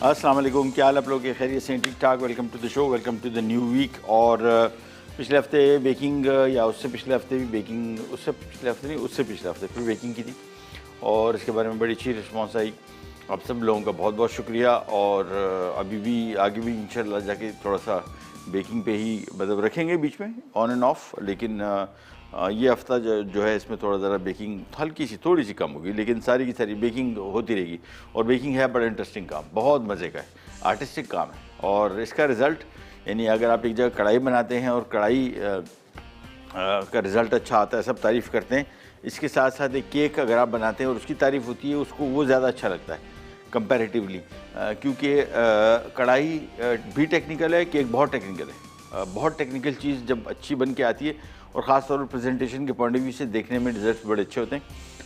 अस्सलाम वालेकुम, क्या हाल आप लोग के? खैरियत से? ठीक ठाक। Welcome to the show, welcome to the new week. और पिछले हफ्ते बेकिंग या उससे पिछले हफ्ते भी बेकिंग, उससे पिछले हफ्ते नहीं, उससे पिछले हफ्ते फिर बेकिंग की थी और इसके बारे में बड़ी अच्छी रिस्पॉन्स आई। आप सब लोगों का बहुत बहुत शुक्रिया। और अभी भी आगे भी इंशाल्लाह जाके थोड़ा सा बेकिंग पे ही मतलब रखेंगे बीच में ऑन एंड ऑफ, लेकिन ये हफ्ता जो है इसमें थोड़ा ज़रा बेकिंग हल्की सी थोड़ी सी कम होगी, लेकिन सारी की सारी बेकिंग होती रहेगी। और बेकिंग है बड़ा इंटरेस्टिंग काम, बहुत मज़े का है, आर्टिस्टिक काम है। और इसका रिज़ल्ट यानी अगर आप एक जगह कढ़ाई बनाते हैं और कढ़ाई का रिज़ल्ट अच्छा आता है, सब तारीफ़ करते हैं, इसके साथ साथ एक केक अगर आप बनाते हैं और उसकी तारीफ़ होती है, उसको वो ज़्यादा अच्छा लगता है कंपैरेटिवली, क्योंकि कढ़ाई भी टेक्निकल है, केक बहुत टेक्निकल है। बहुत टेक्निकल चीज़ जब अच्छी बन के आती है और ख़ास तौर पर प्रेजेंटेशन के पॉइंट ऑफ व्यू से देखने में रिजल्ट्स बड़े अच्छे होते हैं।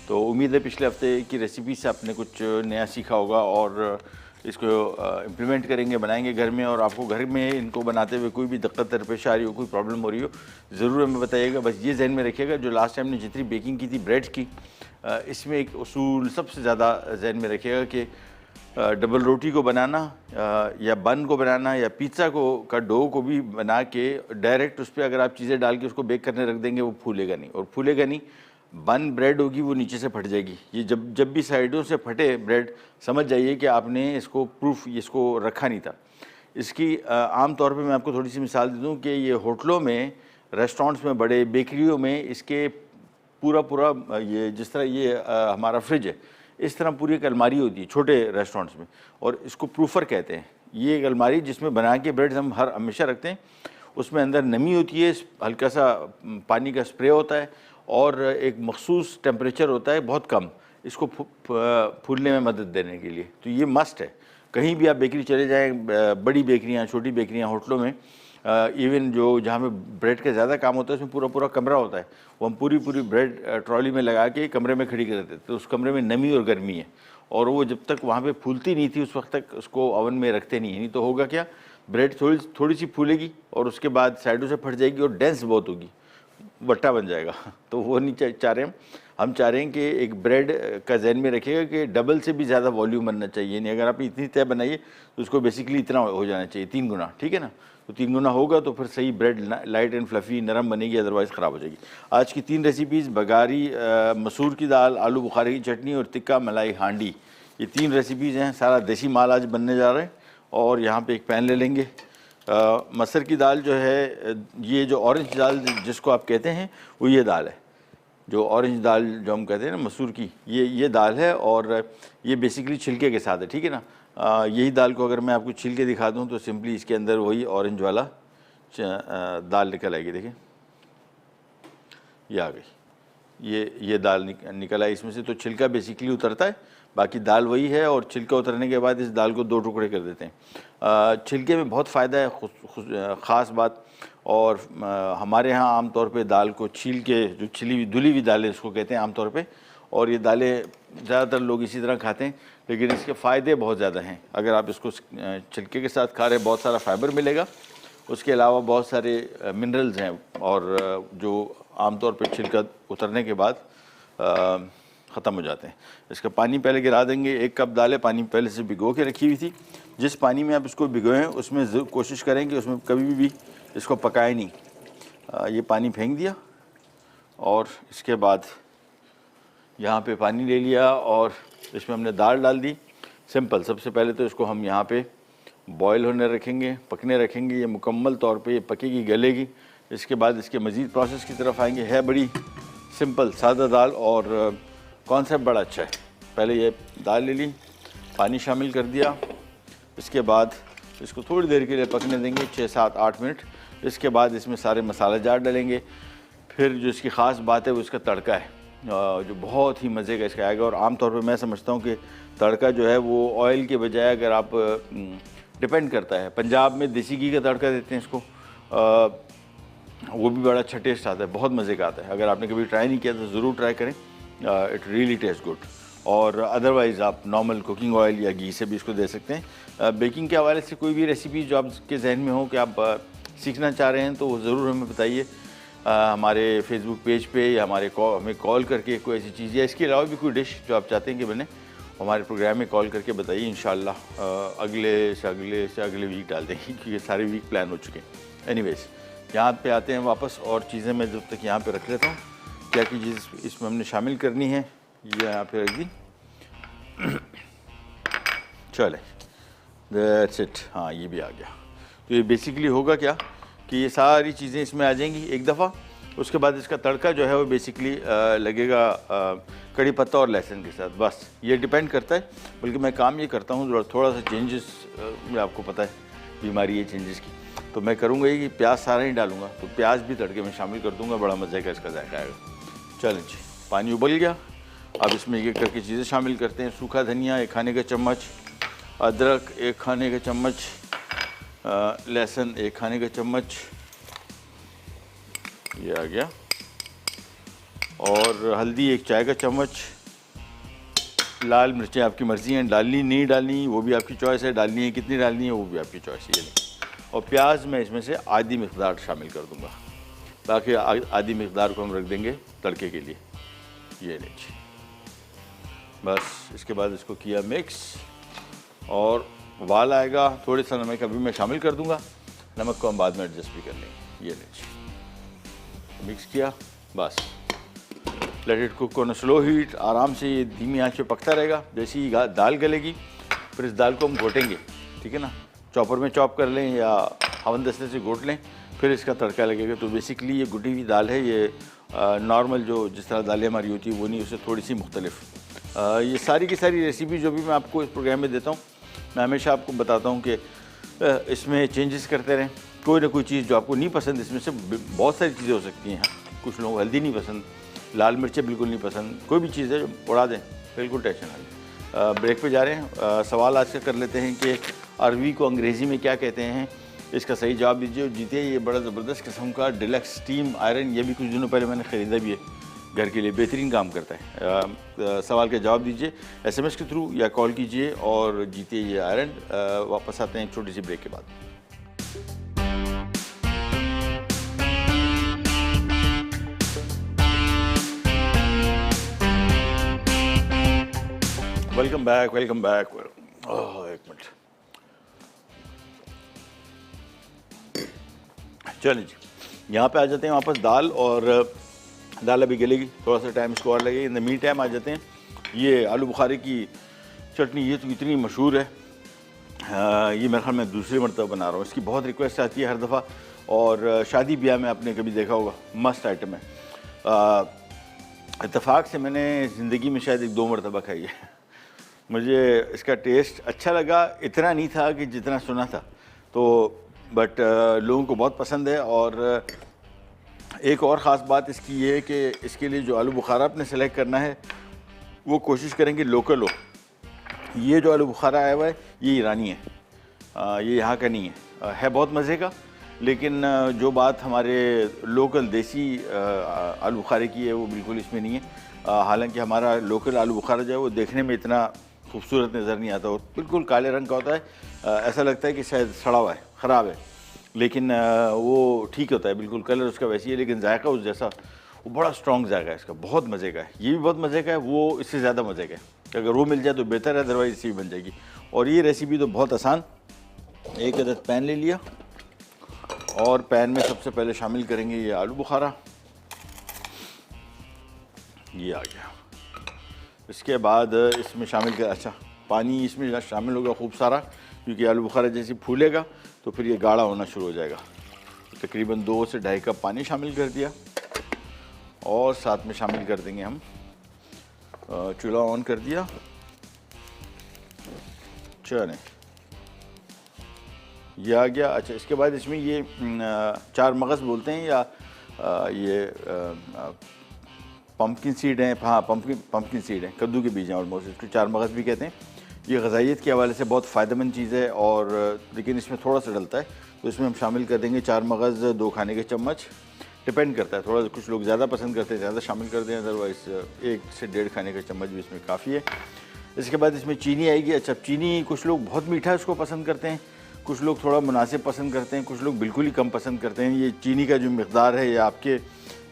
तो उम्मीद है पिछले हफ्ते की रेसिपी से आपने कुछ नया सीखा होगा और इसको इम्प्लीमेंट करेंगे, बनाएंगे घर में। और आपको घर में इनको बनाते हुए कोई भी दिक्कत दरपेश आ रही हो, कोई प्रॉब्लम हो रही हो, ज़रूर हमें बताइएगा। बस ये जहन में रखिएगा, जो लास्ट टाइम ने जितनी बेकिंग की थी ब्रेड्स की, इसमें एक उसूल सबसे ज़्यादा जहन में रखिएगा कि डबल रोटी को बनाना या बन को बनाना या पिज़्ज़ा को का डो को भी बना के डायरेक्ट उस पर अगर आप चीज़ें डाल के उसको बेक करने रख देंगे, वो फूलेगा नहीं। और फूलेगा नहीं, बन ब्रेड होगी वो नीचे से फट जाएगी। ये जब भी साइडों से फटे ब्रेड, समझ जाइए कि आपने इसको इसको रखा नहीं था। इसकी आम तौर पे मैं आपको थोड़ी सी मिसाल दे दूँ कि ये होटलों में, रेस्टोरेंट्स में, बड़े बेकरियों में इसके पूरा ये जिस तरह ये हमारा फ्रिज है, इस तरह पूरी एक अलमारी होती है छोटे रेस्टोरेंट्स में, और इसको प्रूफर कहते हैं। ये एक अलमारी जिसमें बना के ब्रेड हम हमेशा रखते हैं, उसमें अंदर नमी होती है, हल्का सा पानी का स्प्रे होता है और एक मखसूस टेम्परेचर होता है बहुत कम, इसको फूलने में मदद देने के लिए। तो ये मस्ट है। कहीं भी आप बेकरी चले जाएँ, बड़ी बेकरियाँ, छोटी बेकरियाँ, होटलों में, इवन जो जहाँ पे ब्रेड का ज़्यादा काम होता है, उसमें पूरा कमरा होता है, वो हम पूरी ब्रेड ट्रॉली में लगा के कमरे में खड़ी कर देते थे। तो उस कमरे में नमी और गर्मी है, और वो जब तक वहाँ पे फूलती नहीं थी उस वक्त तक उसको ओवन में रखते नहीं। तो होगा क्या, ब्रेड थोड़ी सी फूलेगी और उसके बाद साइडों से फट जाएगी और डेंस बहुत होगी, बट्टा बन जाएगा। तो वो नहीं चाह रहे हम चाह रहे हैं कि एक ब्रेड का जहन में रखिएगा कि डबल से भी ज़्यादा वॉल्यूम बनना चाहिए। नहीं, अगर आप इतनी तय बनाइए तो उसको बेसिकली इतना हो जाना चाहिए, 3 गुना, ठीक है ना। तो 3 गुना होगा तो फिर सही ब्रेड लाइट एंड फ्लफ़ी नरम बनेगी, अदरवाइज़ ख़राब हो जाएगी। आज की 3 रेसिपीज़, बघारी मसूर की दाल, आलू बुखारे की चटनी और तिक्का मलाई हांडी, ये 3 रेसिपीज़ हैं। सारा देसी माल आज बनने जा रहे हैं। और यहाँ पे एक पैन ले लेंगे। मसर की दाल जो है, ये जो ऑरेंज दाल जिसको आप कहते हैं, वो ये दाल है, जो ऑरेंज दाल जो हम कहते हैं ना मसूर की, ये दाल है। और ये बेसिकली छिलके के साथ है, ठीक है ना। यही दाल को अगर मैं आपको छिल के दिखा दूँ तो सिंपली इसके अंदर वही ऑरेंज वाला दाल निकल आएगी। देखिए ये आ गई, ये दाल निकल आई इसमें से। तो छिलका बेसिकली उतरता है, बाकी दाल वही है। और छिलका उतरने के बाद इस दाल को 2 टुकड़े कर देते हैं। छिलके में बहुत फ़ायदा है, ख़ास बात। और हमारे यहाँ आम तौर पे दाल को छील के, जो धुली हुई दालें इसको कहते हैं आम तौर पे, और ये दालें ज़्यादातर लोग इसी तरह खाते हैं, लेकिन इसके फ़ायदे बहुत ज़्यादा हैं। अगर आप इसको छिलके के साथ खा रहे हैं, बहुत सारा फाइबर मिलेगा, उसके अलावा बहुत सारे मिनरल्स हैं, और जो आमतौर पे छिलका उतरने के बाद ख़त्म हो जाते हैं। इसका पानी पहले गिरा देंगे। 1 कप दाल है, पानी पहले से भिगो के रखी हुई थी। जिस पानी में आप इसको भिगोएं उसमें कोशिश करें कि उसमें कभी भी इसको पकाए नहीं। ये पानी फेंक दिया और इसके बाद यहाँ पे पानी ले लिया और इसमें हमने दाल डाल दी। सिंपल, सबसे पहले तो इसको हम यहाँ पे बॉयल होने रखेंगे, पकने रखेंगे। ये मुकम्मल तौर पे ये पकेगी, गलेगी। इसके बाद इसके मज़ीद प्रोसेस की तरफ आएंगे। है बड़ी सिंपल सादा दाल, और कॉन्सेप्ट बड़ा अच्छा है। पहले ये दाल ले ली, पानी शामिल कर दिया, इसके बाद इसको थोड़ी देर के लिए पकने देंगे, 6, 7, 8 मिनट। इसके बाद इसमें सारे मसाला जार डालेंगे। फिर जो इसकी ख़ास बात है वो इसका तड़का है, जो बहुत ही मज़े का इसका आएगा। और आमतौर पे मैं समझता हूँ कि तड़का जो है वो ऑयल के बजाय, अगर आप डिपेंड करता है, पंजाब में देसी घी का तड़का देते हैं इसको, वो भी बड़ा अच्छा टेस्ट आता है, बहुत मज़े का आता है। अगर आपने कभी ट्राई नहीं किया तो ज़रूर ट्राई करें, इट रियली टेस्ट गुड। और अदरवाइज़ आप नॉर्मल कुकिंग ऑयल या घी से भी इसको दे सकते हैं। बेकिंग के हवाले से कोई भी रेसिपी जो आपके जहन में हो कि आप सीखना चाह रहे हैं तो वो ज़रूर हमें बताइए। हमारे फेसबुक पेज पे या हमें कॉल करके कोई ऐसी चीज़, या इसके अलावा भी कोई डिश जो आप चाहते हैं कि बने, हमारे प्रोग्राम में कॉल करके बताइए, इंशाल्लाह अगले वीक डाल देंगे क्योंकि सारे वीक प्लान हो चुके हैं। एनीवेज यहाँ पे आते हैं वापस, और चीज़ें मैं जब तक यहाँ पे रख लेता हूँ। क्या की चीज़ इसमें हमने शामिल करनी है, ये यहाँ पे रख दी। चले, दैट्स इट। हाँ, ये भी आ गया। तो ये बेसिकली होगा क्या कि ये सारी चीज़ें इसमें आ जाएंगी एक दफ़ा। उसके बाद इसका तड़का जो है वो बेसिकली लगेगा कड़ी पत्ता और लहसुन के साथ। बस ये डिपेंड करता है, बल्कि मैं काम ये करता हूँ थोड़ा सा चेंजेस, आपको पता है बीमारी है चेंजेस की, तो मैं करूँगा ये कि प्याज सारा ही डालूँगा, तो प्याज भी तड़के में शामिल कर दूँगा, बड़ा मज़े का इसका जायका आएगा। चलें जी, पानी उबल गया, अब इसमें एक करके चीज़ें शामिल करते हैं। सूखा धनिया 1 खाने का चम्मच, अदरक 1 खाने का चम्मच, लहसुन 1 खाने का चम्मच, ये आ गया, और हल्दी 1 चाय का चम्मच। लाल मिर्चें आपकी मर्ज़ी हैं, डालनी नहीं डालनी वो भी आपकी चॉइस है, डालनी है कितनी डालनी है वो भी आपकी चॉइस है। ये और प्याज मैं इसमें से आधी मिक़दार शामिल कर दूंगा, बाकी आधी मिक़दार को हम रख देंगे तड़के के लिए। ये लीजिए, बस इसके बाद इसको किया मिक्स, और उबाल आएगा, थोड़े सा नमक अभी मैं शामिल कर दूंगा, नमक को हम बाद में एडजस्ट भी कर लेंगे। ये लीजिए, मिक्स किया, बस let it cook on slow heat. आराम से ये धीमी आंच पे पकता रहेगा। जैसे ही दाल गलेगी फिर इस दाल को हम घोटेंगे, ठीक है ना, चॉपर में चॉप कर लें या हवन दस्ते से घोट लें, फिर इसका तड़का लगेगा। तो बेसिकली ये गुटी हुई दाल है, ये नॉर्मल जो जिस तरह दालें हमारी होती है वो नहीं, उससे थोड़ी सी मुख्तलिफ। ये सारी की सारी रेसिपी जो भी मैं आपको इस प्रोग्राम में देता हूँ, मैं हमेशा आपको बताता हूँ कि इसमें चेंजेस करते रहें। कोई ना कोई चीज़ जो आपको नहीं पसंद, इसमें से बहुत सारी चीज़ें हो सकती हैं। कुछ लोगों को हल्दी नहीं पसंद, लाल मिर्चें बिल्कुल नहीं पसंद, कोई भी चीज़ है जो उड़ा दें, बिल्कुल टेंशन आ जाए। ब्रेक पे जा रहे हैं। सवाल आज का कर लेते हैं कि अरवी को अंग्रेज़ी में क्या कहते हैं, इसका सही जवाब दीजिए और जीतिए ये बड़ा ज़बरदस्त किस्म का डिलक्स स्टीम आयरन। ये भी कुछ दिनों पहले मैंने ख़रीदा भी है, घर के लिए बेहतरीन काम करता है। सवाल का जवाब दीजिए SMS के थ्रू या कॉल कीजिए और जीतिए ये आयरन। वापस आते हैं एक छोटी सी ब्रेक के बाद। Welcome back, welcome back. एक मिनट, चलिए जी, यहाँ पे आ जाते हैं वापस। दाल और दाल अभी गलेगी, थोड़ा सा टाइम इसको और लगेगा। इन द मीन टाइम आ जाते हैं ये आलू बुखारे की चटनी। ये तो इतनी मशहूर है, ये मेरे ख्याल में दूसरी मरतबा बना रहा हूँ। इसकी बहुत रिक्वेस्ट आती है हर दफ़ा, और शादी ब्याह में आपने कभी देखा होगा, मस्त आइटम है। इत्तेफाक से मैंने ज़िंदगी में शायद 1-2 मरतबा खाई है। मुझे इसका टेस्ट अच्छा लगा, इतना नहीं था कि जितना सुना था, तो बट लोगों को बहुत पसंद है। और एक और ख़ास बात इसकी ये है कि इसके लिए जो आलू बुखारा आपने सेलेक्ट करना है वो कोशिश करेंगे लोकल हो। ये जो आलू बुखारा आया हुआ है ये ईरानी है, ये यहाँ का नहीं है बहुत मज़े का। लेकिन जो बात हमारे लोकल देसी आलू बुखारे की है वो बिल्कुल इसमें नहीं है। हालांकि हमारा लोकल आलू बुखारा जो है वो देखने में इतना खूबसूरत नज़र नहीं आता, और बिल्कुल काले रंग का होता है। ऐसा लगता है कि शायद सड़ा हुआ है, ख़राब है, लेकिन वो ठीक होता है, बिल्कुल कलर उसका वैसी है, लेकिन जायका उस जैसा, वो बड़ा स्ट्रॉन्ग जायका है इसका, बहुत मज़े का है। ये भी बहुत मज़े का है, वो इससे ज़्यादा मज़े का है। अगर वो मिल जाए तो बेहतर है, अदरवाइज़ इसी बन जाएगी। और ये रेसिपी तो बहुत आसान। एक अदद पैन ले लिया और पैन में सबसे पहले शामिल करेंगे ये आलू बुखारा, ये आ गया। इसके बाद इसमें शामिल कर, अच्छा पानी इसमें शामिल होगा खूब सारा, क्योंकि आलू बुखारा जैसे फूलेगा तो फिर ये गाढ़ा होना शुरू हो जाएगा। तकरीबन 2 से 2.5 कप पानी शामिल कर दिया, और साथ में शामिल कर देंगे हम, चूल्हा ऑन कर दिया। चलें, ये आ गया। अच्छा, इसके बाद इसमें ये 4 मगज़ बोलते हैं, या ये पम्पकिन सीड हैं। हाँ, पम्पकिन सीड हैं, कद्दू के बीज हैं ऑलमोस्ट, इसको 4 मगज़ भी कहते हैं। ये ग़िज़ाइयत के हवाले से बहुत फ़ायदेमंद चीज़ है, और लेकिन इसमें थोड़ा सा डलता है, तो इसमें हम शामिल कर देंगे 4 मगज़ 2 खाने के चम्मच। डिपेंड करता है, थोड़ा कुछ लोग ज़्यादा पसंद करते हैं, ज़्यादा शामिल कर दें, अदरवाइज़ 1 से 1.5 खाने का चम्मच भी इसमें काफ़ी है। इसके बाद इसमें चीनी आएगी। अच्छा, चीनी कुछ लोग बहुत मीठा इसको पसंद करते हैं, कुछ लोग थोड़ा मुनासिब पसंद करते हैं, कुछ लोग बिल्कुल ही कम पसंद करते हैं। ये चीनी का जो मिक़दार है, ये आपके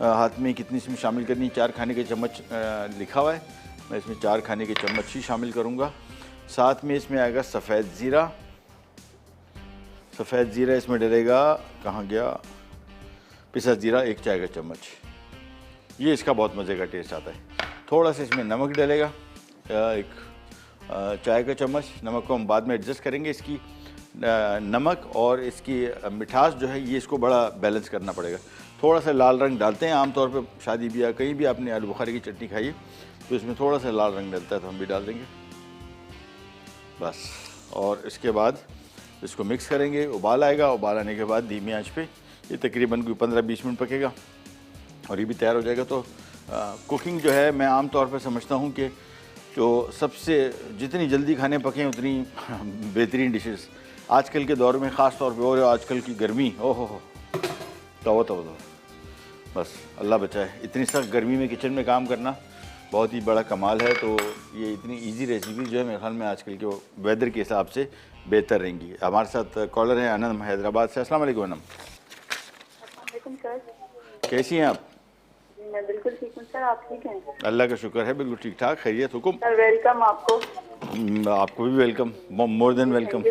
हाथ में कितनी इसमें शामिल करनी है। 4 खाने के चम्मच लिखा हुआ है, मैं इसमें 4 खाने के चम्मच ही शामिल करूँगा। साथ में इसमें आएगा सफ़ेद ज़ीरा। सफ़ेद ज़ीरा इसमें डलेगा, कहाँ गया, पिसा ज़ीरा 1 चाय का चम्मच। ये इसका बहुत मज़े का टेस्ट आता है। थोड़ा सा इसमें नमक डलेगा, 1 चाय का चम्मच। नमक को हम बाद में एडजस्ट करेंगे। इसकी नमक और इसकी मिठास जो है ये इसको बड़ा बैलेंस करना पड़ेगा। थोड़ा सा लाल रंग डालते हैं, आमतौर पे शादी ब्याह कहीं भी आपने आलू बुखारे की चटनी खाई है तो इसमें थोड़ा सा लाल रंग डलता है, तो हम भी डाल देंगे बस। और इसके बाद इसको मिक्स करेंगे। उबाल आएगा, उबाल आने के बाद धीमी आंच पे ये तकरीबन कोई 15-20 मिनट पकेगा और ये भी तैयार हो जाएगा। तो कुकिंग जो है मैं आम तौर पे समझता हूँ कि जो सबसे जितनी जल्दी खाने पकें उतनी बेहतरीन डिशेस आजकल के दौर में ख़ास तौर पे, और आजकल की गर्मी, ओहो हो तो बस अल्लाह बचाए। इतनी सख्त गर्मी में किचन में काम करना बहुत ही बड़ा कमाल है। तो ये इतनी इजी रेसिपी जो है मेरे ख्याल में आजकल के वेदर के हिसाब से बेहतर रहेंगी। हमारे साथ कॉलर हैं अनम हैदराबाद से। अस्सलाम वालेकुम अनम। सर, कैसी हैं आप? मैं बिल्कुल ठीक हूँ सर, आप ठीक हैं? अल्लाह का शुक्र है, बिल्कुल ठीक ठाक, खैरियत। हुकुम? सर वेलकम आपको। आपको भी welcome, more than welcome.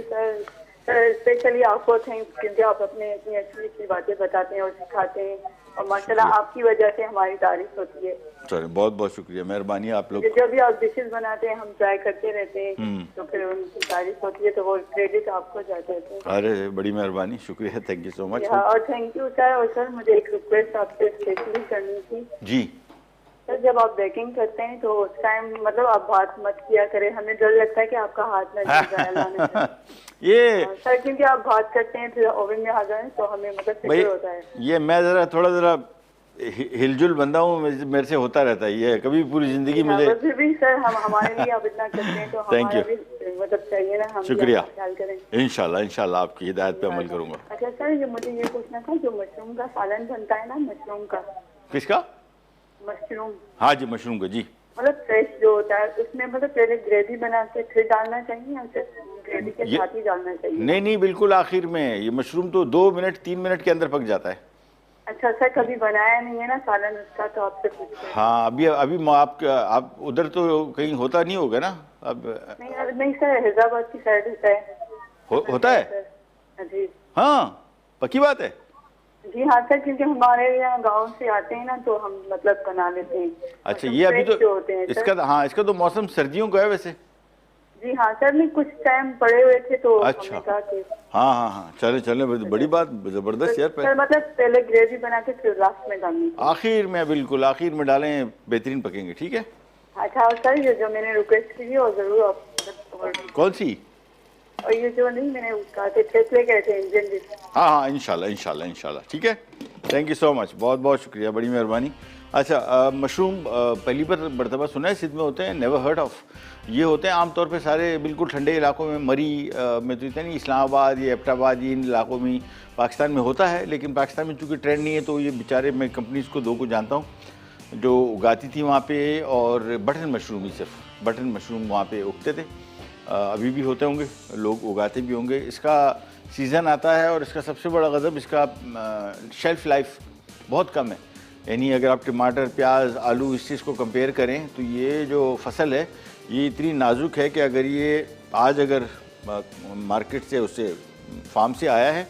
Sir specially आपको थैंक्स, क्योंकि आप अपने इतनी अच्छी अच्छी बातें बताते हैं और सिखाते हैं और माशाल्लाह आपकी वजह से हमारी तारीफ होती है। सर बहुत बहुत शुक्रिया, मेहरबानी आप लोग। जब भी आप डिशेज बनाते हैं हम ट्राई करते रहते हैं तो फिर उनकी तारीफ होती है, तो वो क्रेडिट आपको जाते हैं। अरे बड़ी मेहरबानी, शुक्रिया, थैंक यू सो मच। और थैंक यू सर। और सर मुझे एक रिक्वेस्ट आपसे स्पेशली करनी थी। जी सर, जब आप बेकिंग करते हैं तो उस टाइम मतलब आप हाथ मत किया करें, हमें डर लगता है कि आपका हाथ न जल जाए अल्लाह ने। ये सर क्योंकि आप बात करते हैं फिर ओवन में आ जाए तो हमें मतलब फिक्र होता है। ये मैं थोड़ा हिलजुल बंदा हूँ, मेरे से होता रहता है ये, कभी पूरी जिंदगी मुझे। फिर भी सर हम हमारे लिए आप इतना करते हैं तो हमारा भी मतलब चाहिए ना, हम शुक्रिया, ख्याल करें। इंशाल्लाह आपकी हिदायत पे अमल करूँगा। अच्छा सर, ये मुझे ये पूछना था, जो मशरूम का सालन बनता है ना, मशरूम का। किसका? मशरूम। हाँ जी, मशरूम का। जी मतलब फ्रेश जो होता है उसमें मतलब पहले ग्रेवी बना के फिर डालना चाहिए या फिर ग्रेवी के साथ ही डालना चाहिए? नहीं, बिल्कुल आखिर में। ये मशरूम तो 2 मिनट 3 मिनट के अंदर पक जाता है। अच्छा सर, कभी बनाया नहीं है ना सालन उसका, तो आपसे पूछते हैं। हाँ, अभी आप उधर तो कहीं होता नहीं होगा ना अब? नहीं सर, हैदराबाद की साइड होता है। होता है जी हाँ, पक्की बात है। जी हाँ सर, क्योंकि हमारे यहाँ गांव से आते हैं ना तो हम मतलब बना लेते हैं। अच्छा, ये अभी तो होते हैं इसका तो मौसम सर्दियों का है वैसे। जी हाँ सर, नहीं कुछ टाइम पड़े हुए थे तो अच्छा, हमने कहा कि हाँ, चले बड़ी बात, जबरदस्त यार। सर मतलब पहले ग्रेवी बना के फिर लास्ट में डालनी? आखिर में, बिल्कुल आखिर में डालें, बेहतरीन पकेंगे। ठीक है। अच्छा, और सर ये जो मैंने रिक्वेस्ट की और जरूर आप। कौन सी? और ये जो नहीं मैंने कहा थे थेपले कहते हैं इंडियन डिश। हाँ, इंशाल्लाह। ठीक है, थैंक यू सो मच, बहुत बहुत शुक्रिया, बड़ी मेहरबानी। अच्छा, मशरूम पहली बार मरतबा सुना है, सिंध में होते हैं, नेवर हर्ड ऑफ। ये होते हैं आमतौर पे सारे बिल्कुल ठंडे इलाकों में, मरी में तो इतना नहीं, इस्लामाबाद या एबटाबाद इन इलाकों में, पाकिस्तान में होता है, लेकिन पाकिस्तान में चूँकि ट्रेंड नहीं है तो ये बेचारे, मैं कंपनीज़ को 2 को जानता हूँ जो उगाती थी वहाँ पे, और बटन मशरूम ही, सिर्फ बटन मशरूम वहाँ पे उगते थे। अभी भी होते होंगे, लोग उगाते भी होंगे। इसका सीज़न आता है और इसका सबसे बड़ा गज़ब, इसका शेल्फ़ लाइफ बहुत कम है। यानी अगर आप टमाटर, प्याज, आलू इस चीज़ को कंपेयर करें तो ये जो फसल है ये इतनी नाजुक है कि अगर ये आज मार्केट से, उससे फार्म से आया है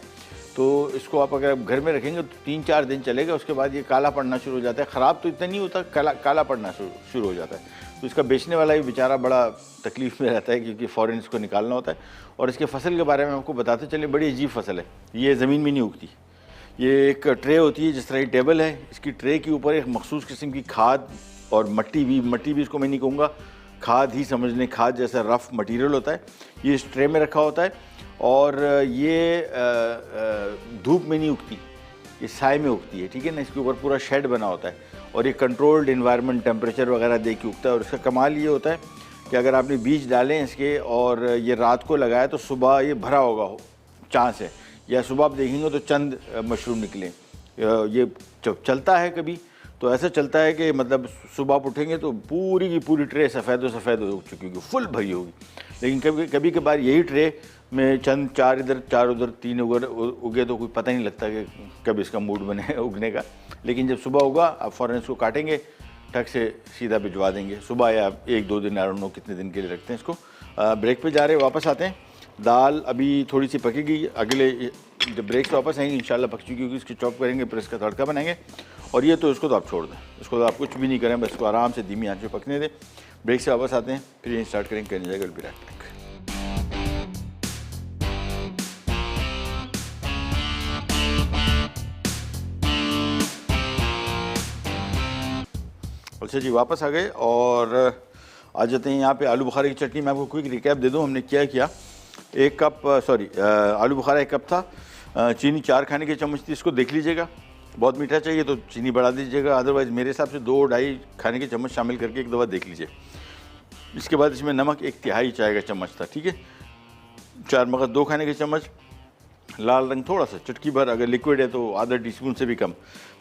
तो इसको आप अगर घर में रखेंगे तो 3-4 दिन चलेगा, उसके बाद ये काला पड़ना शुरू हो जाता है। ख़राब तो इतना नहीं होता, काला पड़ना शुरू हो जाता है। तो इसका बेचने वाला भी बेचारा बड़ा तकलीफ़ में रहता है, क्योंकि फ़ौरन इसको निकालना होता है। और इसके फसल के बारे में आपको बताते चले, बड़ी अजीब फसल है ये, ज़मीन में नहीं उगती। ये एक ट्रे होती है, जिस तरह ये टेबल है, इसकी ट्रे के ऊपर एक मखसूस किस्म की खाद और मट्टी भी इसको मैं नहीं कहूँगा, खाद ही समझ लें, खाद जैसा रफ़ मटेरियल होता है, ये इस ट्रे में रखा होता है। और ये धूप में नहीं उगती, ये साए में उगती है। ठीक है ना, इसके ऊपर पूरा शेड बना होता है और ये कंट्रोल्ड इन्वायरमेंट, टेम्परेचर वगैरह दे के उगता है। और इसका कमाल ये होता है कि अगर आपने बीज डालें इसके और ये रात को लगाया तो सुबह ये भरा होगा चांस है, या सुबह आप देखेंगे तो चंद मशरूम निकले। ये जब चलता है कभी तो ऐसा चलता है कि मतलब सुबह आप उठेंगे तो पूरी की पूरी ट्रे सफ़ेद हो चुकी होगी, फुल भरी होगी। लेकिन कभी कभार यही ट्रे में चंद 4 इधर 4 उधर 3 उगे तो कोई पता ही नहीं लगता कि कब इसका मूड बने उगने का। लेकिन जब सुबह होगा आप फ़ौरन इसको काटेंगे ठग से सीधा भिजवा देंगे सुबह या 1-2 दिन, आई डोंट नो कितने दिन के लिए रखते हैं इसको। ब्रेक पे जा रहे हैं, वापस आते हैं। दाल अभी थोड़ी सी पकेगी, अगले जब ब्रेक से वापस आएंगे इंशाल्लाह पक चुकी, क्योंकि इसकी चॉप करेंगे फिर इसका तड़का बनाएंगे। और ये तो इसको तो आप छोड़ दें, इसको तो आप कुछ भी नहीं करें, बस इसको आराम से धीमी आंच पे पकने दें। ब्रेक से वापस आते हैं, फिर यहीं स्टार्ट करेंगे, करने जाएगा विल बी राइट बैक। अच्छा जी, वापस आ गए और आ जाते हैं यहाँ पे आलू बुखारे की चटनी। मैं आपको क्विक रिकैप दे दूँ हमने क्या किया। 1 कप आलू बुखारा 1 कप था, चीनी 4 खाने के चम्मच थी, इसको देख लीजिएगा। बहुत मीठा चाहिए तो चीनी बढ़ा दीजिएगा, अदरवाइज़ मेरे हिसाब से 2-2.5 खाने के चम्मच शामिल करके एक दफ़ा देख लीजिए। इसके बाद इसमें नमक 1/3 चाय का चम्मच था, ठीक है। 4 मगज 2 खाने के चम्मच, लाल रंग थोड़ा सा चुटकी भर, अगर लिक्विड है तो आधा टीस्पून से भी कम।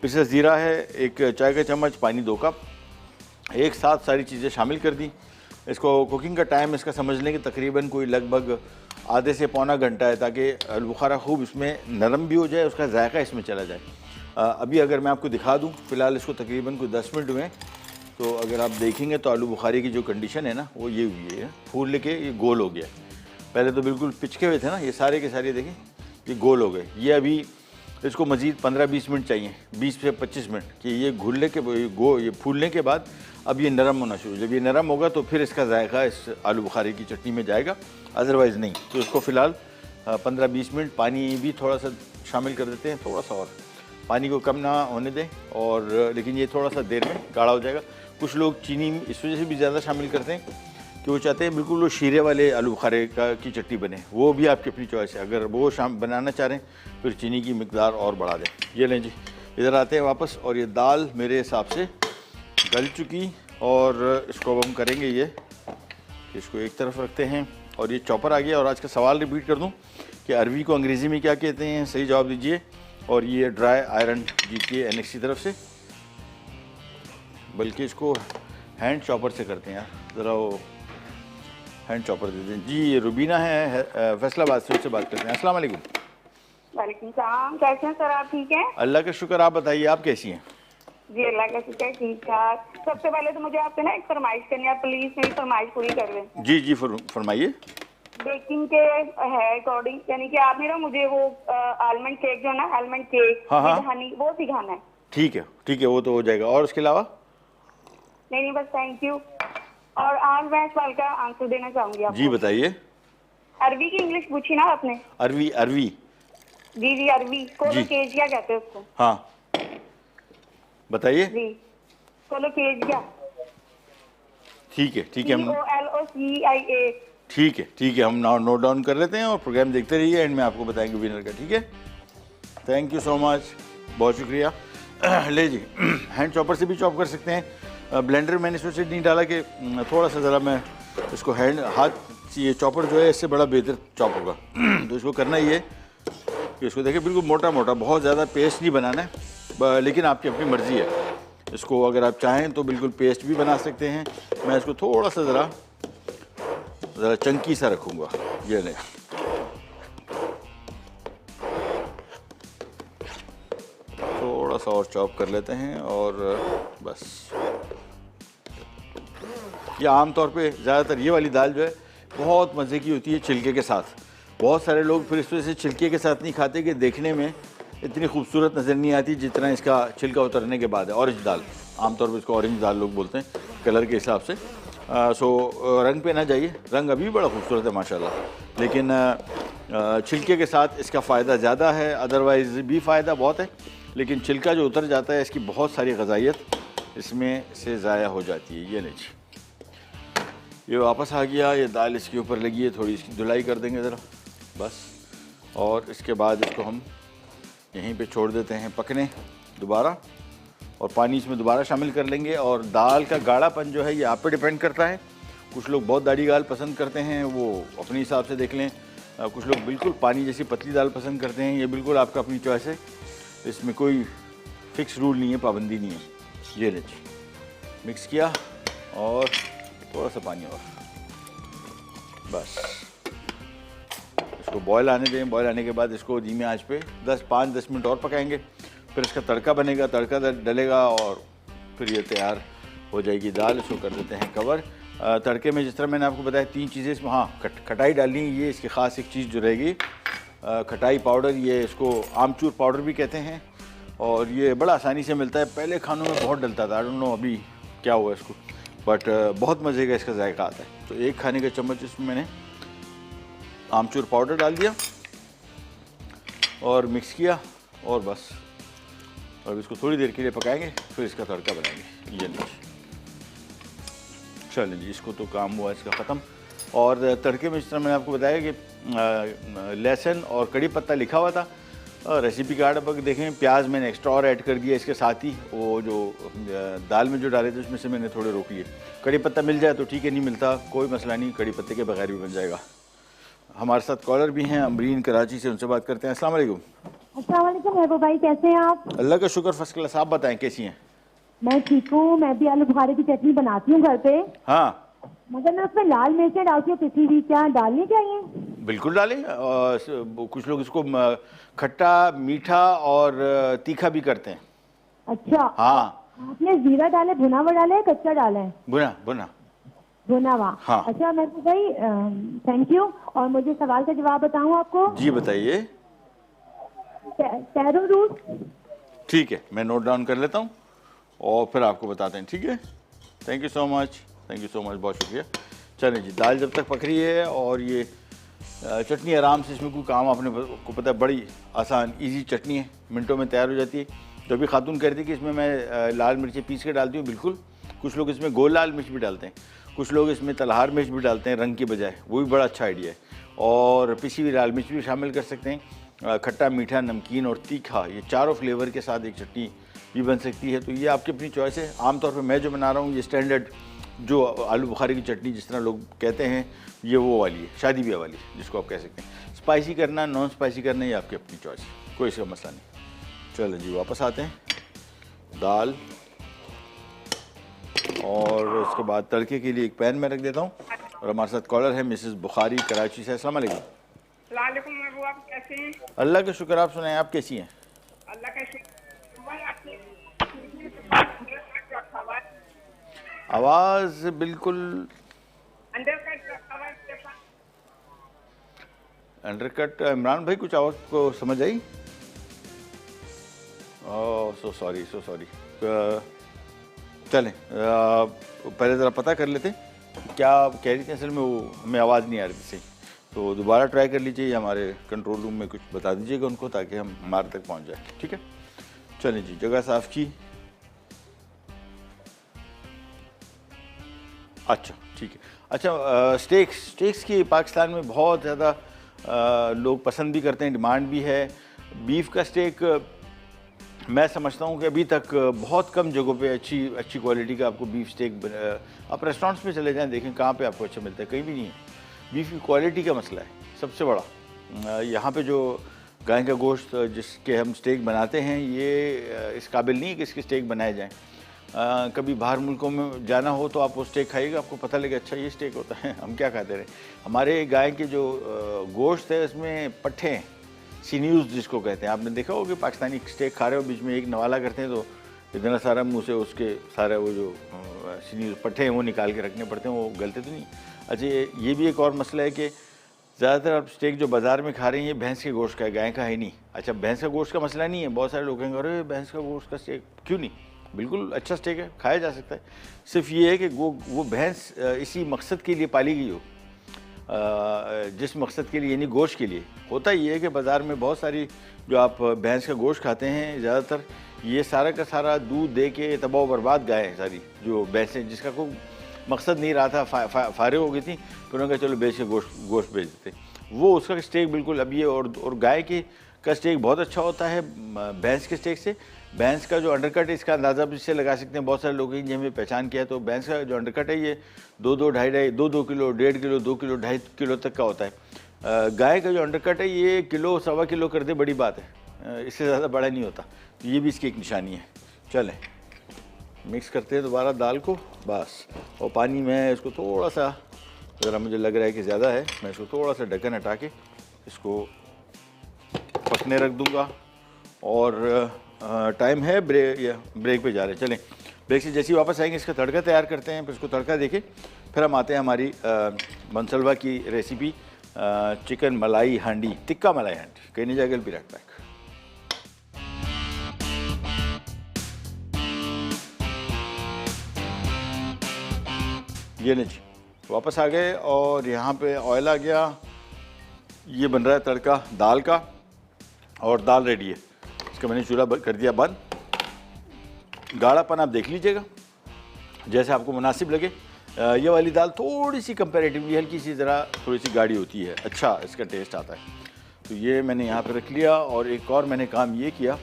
पिसा ज़ीरा है 1 चाय का चम्मच, पानी 2 कप। एक साथ सारी चीज़ें शामिल कर दी। इसको कुकिंग का टाइम इसका समझ लें कि तकरीबन कोई लगभग आधे से पौना घंटा है, ताकि आलू बुखारा खूब इसमें नरम भी हो जाए, उसका जायका इसमें चला जाए। अभी अगर मैं आपको दिखा दूं, फ़िलहाल इसको तकरीबन कोई 10 मिनट हुए हैं, तो अगर आप देखेंगे तो आलू बुखारे की जो कंडीशन है ना वो ये हुई है, फूल लेके ये गोल हो गया। पहले तो बिल्कुल पिचके हुए थे ना, ये सारे के सारे देखें ये गोल हो गए। ये अभी इसको मज़ीद 15-20 मिनट चाहिए, 20 से 25 मिनट, कि ये घुलने के ये फूलने के बाद अब ये नरम होना शुरू। जब ये नरम होगा तो फिर इसका जायका इस आलू बुखारे की चटनी में जाएगा, अदरवाइज़ नहीं। तो इसको फ़िलहाल 15-20 मिनट, पानी भी थोड़ा सा शामिल कर देते हैं, थोड़ा सा और पानी को कम ना होने दें, और लेकिन ये थोड़ा सा देर में गाढ़ा हो जाएगा। कुछ लोग चीनी इस वजह से भी ज़्यादा शामिल करते हैं कि वो चाहते हैं बिल्कुल वो शीरे वाले आलू बुखारे की चटनी बने, वो भी आपकी अपनी चॉइस है। अगर वो बनाना चाह रहे हैं फिर चीनी की मिकदार और बढ़ा दें। ये लें जी, इधर आते हैं वापस, और ये दाल मेरे हिसाब से गल चुकी, और इसको अब हम करेंगे ये, इसको एक तरफ रखते हैं। और ये चॉपर आ गया। और आज का सवाल रिपीट कर दूं कि अरवी को अंग्रेज़ी में क्या कहते हैं, सही जवाब दीजिए। और ये ड्राई आयरन जीतिए एनेक्स की तरफ से, बल्कि इसको हैंड चॉपर से करते हैं यार, ज़रा वो हैंड चॉपर दे दें जी। ये रुबीना है फैसलाबाद से, उससे बात करते हैं। अस्सलाम वालेकुम। वालेकुम सलाम, कैसे हैं सर आप? ठीक हैं? अल्लाह का शुक्र, आप बताइए आप कैसी हैं? जी अल्लाह का शुक्र है, ठीक ठाक। सबसे पहले तो मुझे आपसे ना एक फरमाइश करनी है, प्लीज मेरी फरमाइश पूरी कर दें। जी जी फरमाइए। बेकिंग के है अकॉर्डिंग, यानी कि आपने ना मुझे वो आलमंड केक जो है ना, आलमंड केक हाँ। हनी, वो सिखाना है। ठीक है वो तो हो जाएगा। और उसके अलावा? नहीं बस थैंक यू। और आज मैं सवाल का आंसर देना चाहूंगी आपको। जी बताइए। अरबी की इंग्लिश पूछी ना आपने? अरवी जी अरवी, कोलोकेशिया कहते हैं उसको। हाँ बताइए जी, कोलोकेशिया। ठीक है हम COLOCIA। ठीक है हम नोट डाउन कर लेते हैं और प्रोग्राम देखते रहिए, एंड में आपको बताएंगे विनर का। ठीक है, थैंक यू सो मच, बहुत शुक्रिया। ले जी, हैंड चॉपर से भी चॉप कर सकते हैं। ब्लेंडर मैंने इसमें से नहीं डाला कि थोड़ा सा ज़रा मैं इसको हाथ, ये चॉपर जो है इससे बड़ा बेहतर चॉप होगा। तो इसको करना ये कि इसको देखिए बिल्कुल मोटा मोटा, बहुत ज़्यादा पेस्ट नहीं बनाना है, लेकिन आपकी अपनी मर्ज़ी है। इसको अगर आप चाहें तो बिल्कुल पेस्ट भी बना सकते हैं। मैं इसको थोड़ा सा ज़रा चंकी सा रखूँगा। ये नहीं, थोड़ा सा और चॉप कर लेते हैं और बस। ये आम तौर पे ज़्यादातर ये वाली दाल जो है बहुत मज़े की होती है छिलके के साथ। बहुत सारे लोग फिर इस वजह से छिलके के साथ नहीं खाते कि देखने में इतनी खूबसूरत नज़र नहीं आती जितना इसका छिलका उतरने के बाद है। ऑरेंज दाल, आमतौर पर इसको ऑरेंज दाल लोग बोलते हैं कलर के हिसाब से। रंग पे ना जाइए, रंग अभी बड़ा खूबसूरत है माशाल्लाह, लेकिन छिलके के साथ इसका फ़ायदा ज़्यादा है। अदरवाइज़ भी फ़ायदा बहुत है, लेकिन छिलका जो उतर जाता है इसकी बहुत सारी ग़ज़ाइयत इसमें से ज़ाया हो जाती है। ये लीजिए, ये वापस आ गया। ये दाल इसके ऊपर लगी है, थोड़ी इसकी धुलाई कर देंगे ज़रा बस। और इसके बाद इसको हम यहीं पे छोड़ देते हैं पकने दोबारा, और पानी इसमें दोबारा शामिल कर लेंगे। और दाल का गाढ़ापन जो है ये आप पे डिपेंड करता है। कुछ लोग बहुत दाढ़ी दाल पसंद करते हैं, वो अपने हिसाब से देख लें। कुछ लोग बिल्कुल पानी जैसी पतली दाल पसंद करते हैं। ये बिल्कुल आपका अपनी चॉइस है, इसमें कोई फ़िक्स रूल नहीं है, पाबंदी नहीं है। ये लीजिए, मिक्स किया और थोड़ा सा पानी और, बस इसको बॉयल आने दें। बॉयल आने के बाद इसको धीमे आंच पे 5-10 मिनट और पकाएंगे। फिर इसका तड़का बनेगा, तड़का डलेगा और फिर ये तैयार हो जाएगी दाल। इसको कर देते हैं कवर। तड़के में जिस तरह मैंने आपको बताया 3 चीज़ें इसमें, हाँ खटाई डालनी है, ये इसकी ख़ास एक चीज़ जो रहेगी, खटाई पाउडर, ये इसको आमचूर पाउडर भी कहते हैं और ये बड़ा आसानी से मिलता है। पहले खानों में बहुत डलता था, आई डोंट नो अभी क्या हुआ इसको, बट बहुत मज़े का इसका जायका आता है। तो 1 खाने का चम्मच इसमें मैंने आमचूर पाउडर डाल दिया और मिक्स किया और बस, और इसको थोड़ी देर के लिए पकाएंगे, फिर इसका तड़का बनाएंगे। ये लीजिए, चलिए जी, इसको तो काम हुआ इसका ख़त्म। और तड़के में जिस तरह मैंने आपको बताया कि लहसुन और कड़ी पत्ता लिखा हुआ था, रेसिपी कार्ड पर देखें, प्याज मैंने एक्स्ट्रा और ऐड कर दिया इसके साथ ही, वो जो दाल में जो डाले थे उसमें से मैंने थोड़े रोक लिए। कड़ी पत्ता मिल जाए तो ठीक है, नहीं मिलता कोई मसला नहीं, कड़ी पत्ते के बगैर भी बन जाएगा। हमारे साथ कॉलर भी हैं, अमरीन कराची से, उनसे बात करते हैं। अस्सलाम वालेकुम। अस्सलाम वालेकुम महबूब भाई, कैसे हैं आप? अल्लाह का शुक्र, फर्स्ट क्लास। आप बताएं कैसी हैं? मैं ठीक हूँ। मैं भी आलू बुखारे की चटनी बनाती हूँ घर पे, हाँ मगर मैं उसमें लाल मिर्चें डालती हूँ पिसी हुई, क्या डालनी चाहिए? बिल्कुल डालें। कुछ लोग इसको खट्टा, मीठा और तीखा भी करते हैं। अच्छा, हाँ, आपने जीरा डाले, भुना हुआ डाले, कच्चा डाला है? बुना बुना भुना हुआ। हाँ। अच्छा महबूब भाई, थैंक यू। और मुझे सवाल का जवाब बताऊँ आपको? जी बताइए। Tarot root. ठीक है, मैं नोट डाउन कर लेता हूँ और फिर आपको बताते हैं, ठीक है? Thank you so much, thank you so much, बहुत शुक्रिया। चलें जी, दाल जब तक पक रही है और ये चटनी आराम से, इसमें कोई काम आपने को पता है, बड़ी आसान इजी चटनी है, मिनटों में तैयार हो जाती है। तो अभी खातून कह रही थी कि इसमें मैं लाल मिर्चें पीस के डालती हूँ, बिल्कुल। कुछ लोग इसमें गोल लाल मिर्च भी डालते हैं, कुछ लोग इसमें तलहार मिर्च भी डालते हैं रंग की बजाय, वो भी बड़ा अच्छा आइडिया है। और पिसी हुई लाल मिर्च भी शामिल कर सकते हैं। खट्टा, मीठा, नमकीन और तीखा, ये चारों फ्लेवर के साथ एक चटनी भी बन सकती है। तो ये आपकी अपनी चॉइस है। आमतौर पर मैं जो बना रहा हूँ, ये स्टैंडर्ड जो आलू बुखारे की चटनी जिस तरह लोग कहते हैं, ये वो वाली है, शादी ब्याह वाली, जिसको आप कह सकते हैं। स्पाइसी करना, नॉन स्पाइसी करना, ये आपकी अपनी चॉइस है, कोई इसका मसला नहीं। चलो जी, वापस आते हैं। दाल और उसके बाद तड़के के लिए एक पैन में रख देता हूँ। और हमारे साथ कॉलर है मिसेस बुखारी कराची से। अस्सलाम वालेकुम। वालेकुम महबूब, आप कैसे हैं? अल्लाह का शुक्र, आप सुनाएं, आप कैसी हैं? अल्लाह का शुक्र। आवाज़ बिल्कुल अंडरकट। इमरान भाई, कुछ आवाज़ को समझ आई? ओह सो सॉरी, सो सॉरी। चलें, पहले ज़रा पता कर लेते क्या कह रही थी। असल में वो हमें आवाज़ नहीं आ रही थी सही, तो दोबारा ट्राई कर लीजिए, या हमारे कंट्रोल रूम में कुछ बता दीजिएगा उनको, ताकि हम हमारे तक पहुंच जाए, ठीक है? चलें जी, जगह साफ़ की। अच्छा ठीक है। अच्छा, स्टेक्स की पाकिस्तान में बहुत ज़्यादा लोग पसंद भी करते हैं, डिमांड भी है। बीफ का स्टेक मैं समझता हूँ कि अभी तक बहुत कम जगहों पे अच्छी क्वालिटी का आपको बीफ स्टेक, आप रेस्टोरेंट्स में चले जाएं, देखें कहाँ पे आपको अच्छा मिलता है, कहीं भी नहीं है। बीफ की क्वालिटी का मसला है सबसे बड़ा। यहाँ पे जो गाय का गोश्त जिसके हम स्टेक बनाते हैं, ये इस काबिल नहीं है कि इसके स्टेक बनाए जाएँ। कभी बाहर मुल्कों में जाना हो तो आप वो स्टेक खाइएगा, आपको पता लगे अच्छा ये स्टेक होता है, हम क्या खाते रहे। हमारे गाय के जो गोश्त है उसमें पट्ठे हैं, सीन्यूज़ जिसको कहते हैं। आपने देखा होगा कि पाकिस्तानी स्टेक खा रहे हो, बीच में एक नवाला करते हैं तो इतना सारा मुंह से उसके सारा वो जो सीन्यूज़ पट्ठे हैं वो निकाल के रखने पड़ते हैं, वो गलते तो नहीं। अच्छा, ये भी एक और मसला है कि ज़्यादातर आप स्टेक जो बाज़ार में खा रहे हैं ये भैंस के गोश्त का है, गाय का है नहीं। अच्छा, भैंस का गोश्त का मसला नहीं है, बहुत सारे लोग कहेंगे अरे भैंस का गोश्त का स्टेक क्यों नहीं, बिल्कुल अच्छा स्टेक है, खाया जा सकता है। सिर्फ ये है कि वो भैंस इसी मकसद के लिए पाली गई हो, जिस मकसद के लिए, यानी गोश्त के लिए। होता ये है कि बाज़ार में बहुत सारी जो आप भैंस का गोश्त खाते हैं, ज़्यादातर ये सारा का सारा दूध दे के तबाह बर्बाद गाय हैं सारी जो भैंसें, जिसका कोई मकसद नहीं रहा था, फारे हो गई थी, तो उन्होंने कहा चलो बेच के गोश्त बेच देते। वो उसका स्टेक बिल्कुल अब ये, और गाय के का स्टेक बहुत अच्छा होता है भैंस के स्टेक से। भैंस का जो अंडरकट है, इसका अंदाज़ा भी इससे लगा सकते हैं, बहुत सारे लोग हैं हमें पहचान किया है। तो भैंस का जो अंडरकट है ये 2-2, 2.5 किलो, 1.5 किलो, 2 किलो, 2.5 किलो तक का होता है। गाय का जो अंडरकट है ये किलो, 1.25 किलो कर दे बड़ी बात है, इससे ज़्यादा बड़ा नहीं होता। तो ये भी इसकी एक निशानी है। चलें मिक्स करते हैं दोबारा दाल को, बस। और पानी में इसको थोड़ा सा, ज़रा मुझे लग रहा है कि ज़्यादा है, मैं इसको थोड़ा सा ढक्कन हटा के इसको पकने रख दूँगा। और टाइम है ब्रेक पे जा रहे हैं। चलें, ब्रेक से जैसे ही वापस आएंगे इसका तड़का तैयार करते हैं, फिर इसको तड़का देके फिर हम आते हैं हमारी बनसलवा की रेसिपी चिकन मलाई हांडी, टिक्का मलाई हांडी। कहीं नहीं जाएगा, बी राइट बैक। ये नहीं जी, वापस आ गए और यहाँ पे ऑयल आ गया। ये बन रहा है तड़का दाल का और दाल रेडी है। इसका मैंने चूल्हा कर दिया बंद। गाढ़ापन आप देख लीजिएगा जैसे आपको मुनासिब लगे। ये वाली दाल थोड़ी सी कंपैरेटिवली हल्की सी ज़रा थोड़ी सी गाढ़ी होती है, अच्छा इसका टेस्ट आता है। तो ये मैंने यहाँ पे रख लिया। और एक और मैंने काम ये किया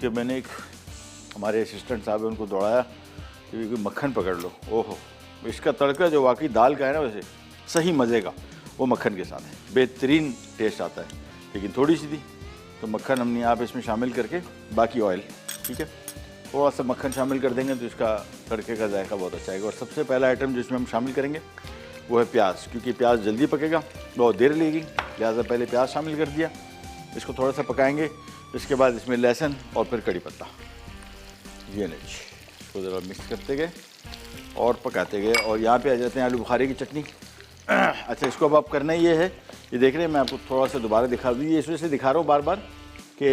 कि मैंने एक हमारे असिस्टेंट साहब है उनको दौड़ाया कि मक्खन पकड़ लो। ओहो, इसका तड़का जो वाकई दाल का है ना, वैसे सही मज़े का वो मक्खन के साथ है, बेहतरीन टेस्ट आता है। लेकिन थोड़ी सी थी तो मक्खन हमने आप इसमें शामिल करके, बाकी ऑयल, ठीक है, थोड़ा सा मक्खन शामिल कर देंगे तो इसका तड़के का जायका बहुत अच्छा आएगा। और सबसे पहला आइटम जिसमें हम शामिल करेंगे वो है प्याज, क्योंकि प्याज जल्दी पकेगा, बहुत देर लगेगी, लिहाजा पहले प्याज शामिल कर दिया। इसको थोड़ा सा पकाएंगे, इसके बाद इसमें लहसुन और फिर कड़ी पत्ता। ये नहीं, इसको ज़रा मिक्स करते गए और पकाते गए। और यहाँ पे आ जाते हैं आलू बुखारे की चटनी। अच्छा, इसको अब आप करना ये है, ये देख रहे हैं, मैं आपको थोड़ा सा दोबारा दिखा दूँ। ये इस वजह से दिखा रहा हूँ बार बार कि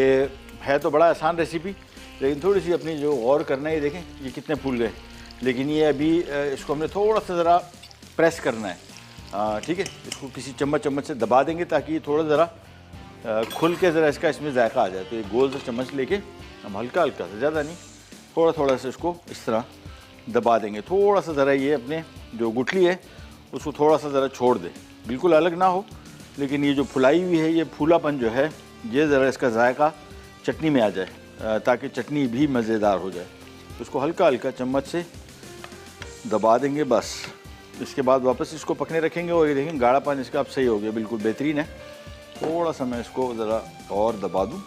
है तो बड़ा आसान रेसिपी, लेकिन थोड़ी सी अपनी जो गौर करना है। ये देखें ये कितने फूल गए, लेकिन ये अभी इसको हमने थोड़ा सा ज़रा प्रेस करना है, ठीक है। इसको किसी चम्मच से दबा देंगे ताकि ये थोड़ा ज़रा खुल के ज़रा इसका इसमें जायका आ जाए। तो एक गोल सा चम्मच लेके हम हल्का हल्का से, ज़्यादा नहीं, थोड़ा सा इसको इस तरह दबा देंगे। थोड़ा सा ज़रा ये अपने जो गुठली है उसको थोड़ा सा ज़रा छोड़ दें, बिल्कुल अलग ना हो, लेकिन ये जो फुलाई हुई है, ये फूलापन जो है, ये ज़रा इसका जायका चटनी में आ जाए, ताकि चटनी भी मज़ेदार हो जाए। तो इसको हल्का हल्का चम्मच से दबा देंगे बस। इसके बाद वापस इसको पकने रखेंगे और ये देखें गाढ़ापन इसका अब सही हो गया, बिल्कुल बेहतरीन है। थोड़ा सा मैं इसको ज़रा और दबा दूँ,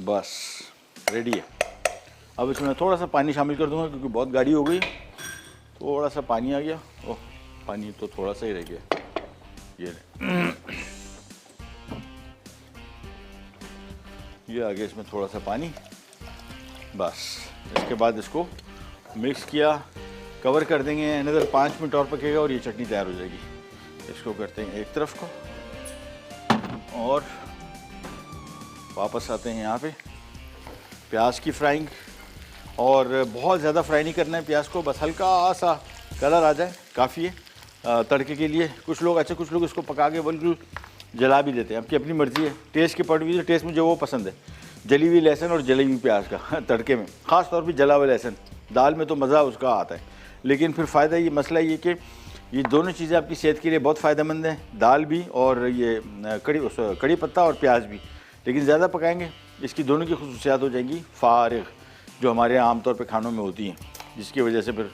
बस रेडी है। अब इसमें मैं थोड़ा सा पानी शामिल कर दूँगा क्योंकि बहुत गाढ़ी हो गई। थोड़ा सा पानी आ गया, ओह पानी तो थोड़ा सा ही रह गया। ये आ गया इसमें थोड़ा सा पानी, बस। इसके बाद इसको मिक्स किया, कवर कर देंगे, अनदर 5 मिनट और पकेगा और ये चटनी तैयार हो जाएगी। इसको करते हैं एक तरफ को और वापस आते हैं यहाँ पे प्याज की फ्राइंग। और बहुत ज़्यादा फ्राई नहीं करना है प्याज को, बस हल्का सा कलर आ जाए काफ़ी है तड़के के लिए। कुछ लोग इसको पका के बिल्कुल जला भी देते हैं, आपकी अपनी मर्ज़ी है। टेस्ट के पॉइंट ऑफ व्यू से टेस्ट मुझे वो पसंद है, जली हुई लहसुन और जली हुई प्याज का तड़के में, ख़ास तौर पे जला हुआ लहसुन। दाल में तो मज़ा उसका आता है, लेकिन फिर फ़ायदा ये मसला ये कि ये दोनों चीज़ें आपकी सेहत के लिए बहुत फ़ायदेमंद हैं, दाल भी और ये कड़ी पत्ता और प्याज भी। लेकिन ज़्यादा पकाएंगे इसकी दोनों की खुसूसियात हो जाएंगी फारिग, जो हमारे यहाँ आमतौर पर खानों में होती हैं, जिसकी वजह से फिर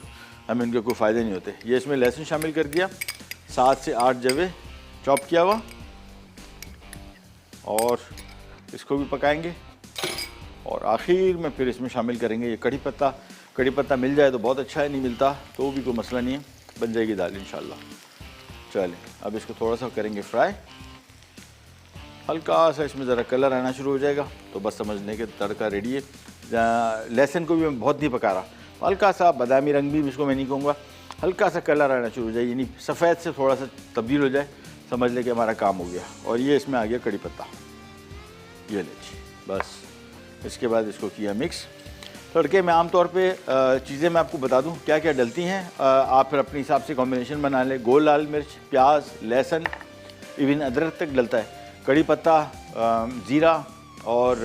हमें इनके कोई फ़ायदे नहीं होते। ये इसमें लहसुन शामिल कर दिया, 7 से 8 जवे चॉप किया हुआ, और इसको भी पकाएंगे। और आखिर में फिर इसमें शामिल करेंगे ये कड़ी पत्ता। कड़ी पत्ता मिल जाए तो बहुत अच्छा है, नहीं मिलता तो भी कोई मसला नहीं है, बन जाएगी दाल इंशाल्लाह। चलें, अब इसको थोड़ा सा करेंगे फ्राई, हल्का सा इसमें ज़रा कलर आना शुरू हो जाएगा तो बस समझ लें कि तड़का रेडी है। लहसुन को भी मैं बहुत नहीं पका रहा, हल्का सा बादामी रंग भी इसको मैं नहीं कहूँगा, हल्का सा कलर आना शुरू हो जाए, यानी सफ़ेद से थोड़ा सा तब्दील हो जाए, समझ लें कि हमारा काम हो गया। और ये इसमें आ गया कड़ी पत्ता, ये ले जी, बस। इसके बाद इसको किया मिक्स। तड़के में आमतौर पे चीज़ें मैं आपको बता दूं क्या क्या डलती हैं, आप फिर अपने हिसाब से कॉम्बिनेशन बना लें। गोल लाल मिर्च, प्याज, लहसुन, इवन अदरक तक डलता है, कड़ी पत्ता, ज़ीरा और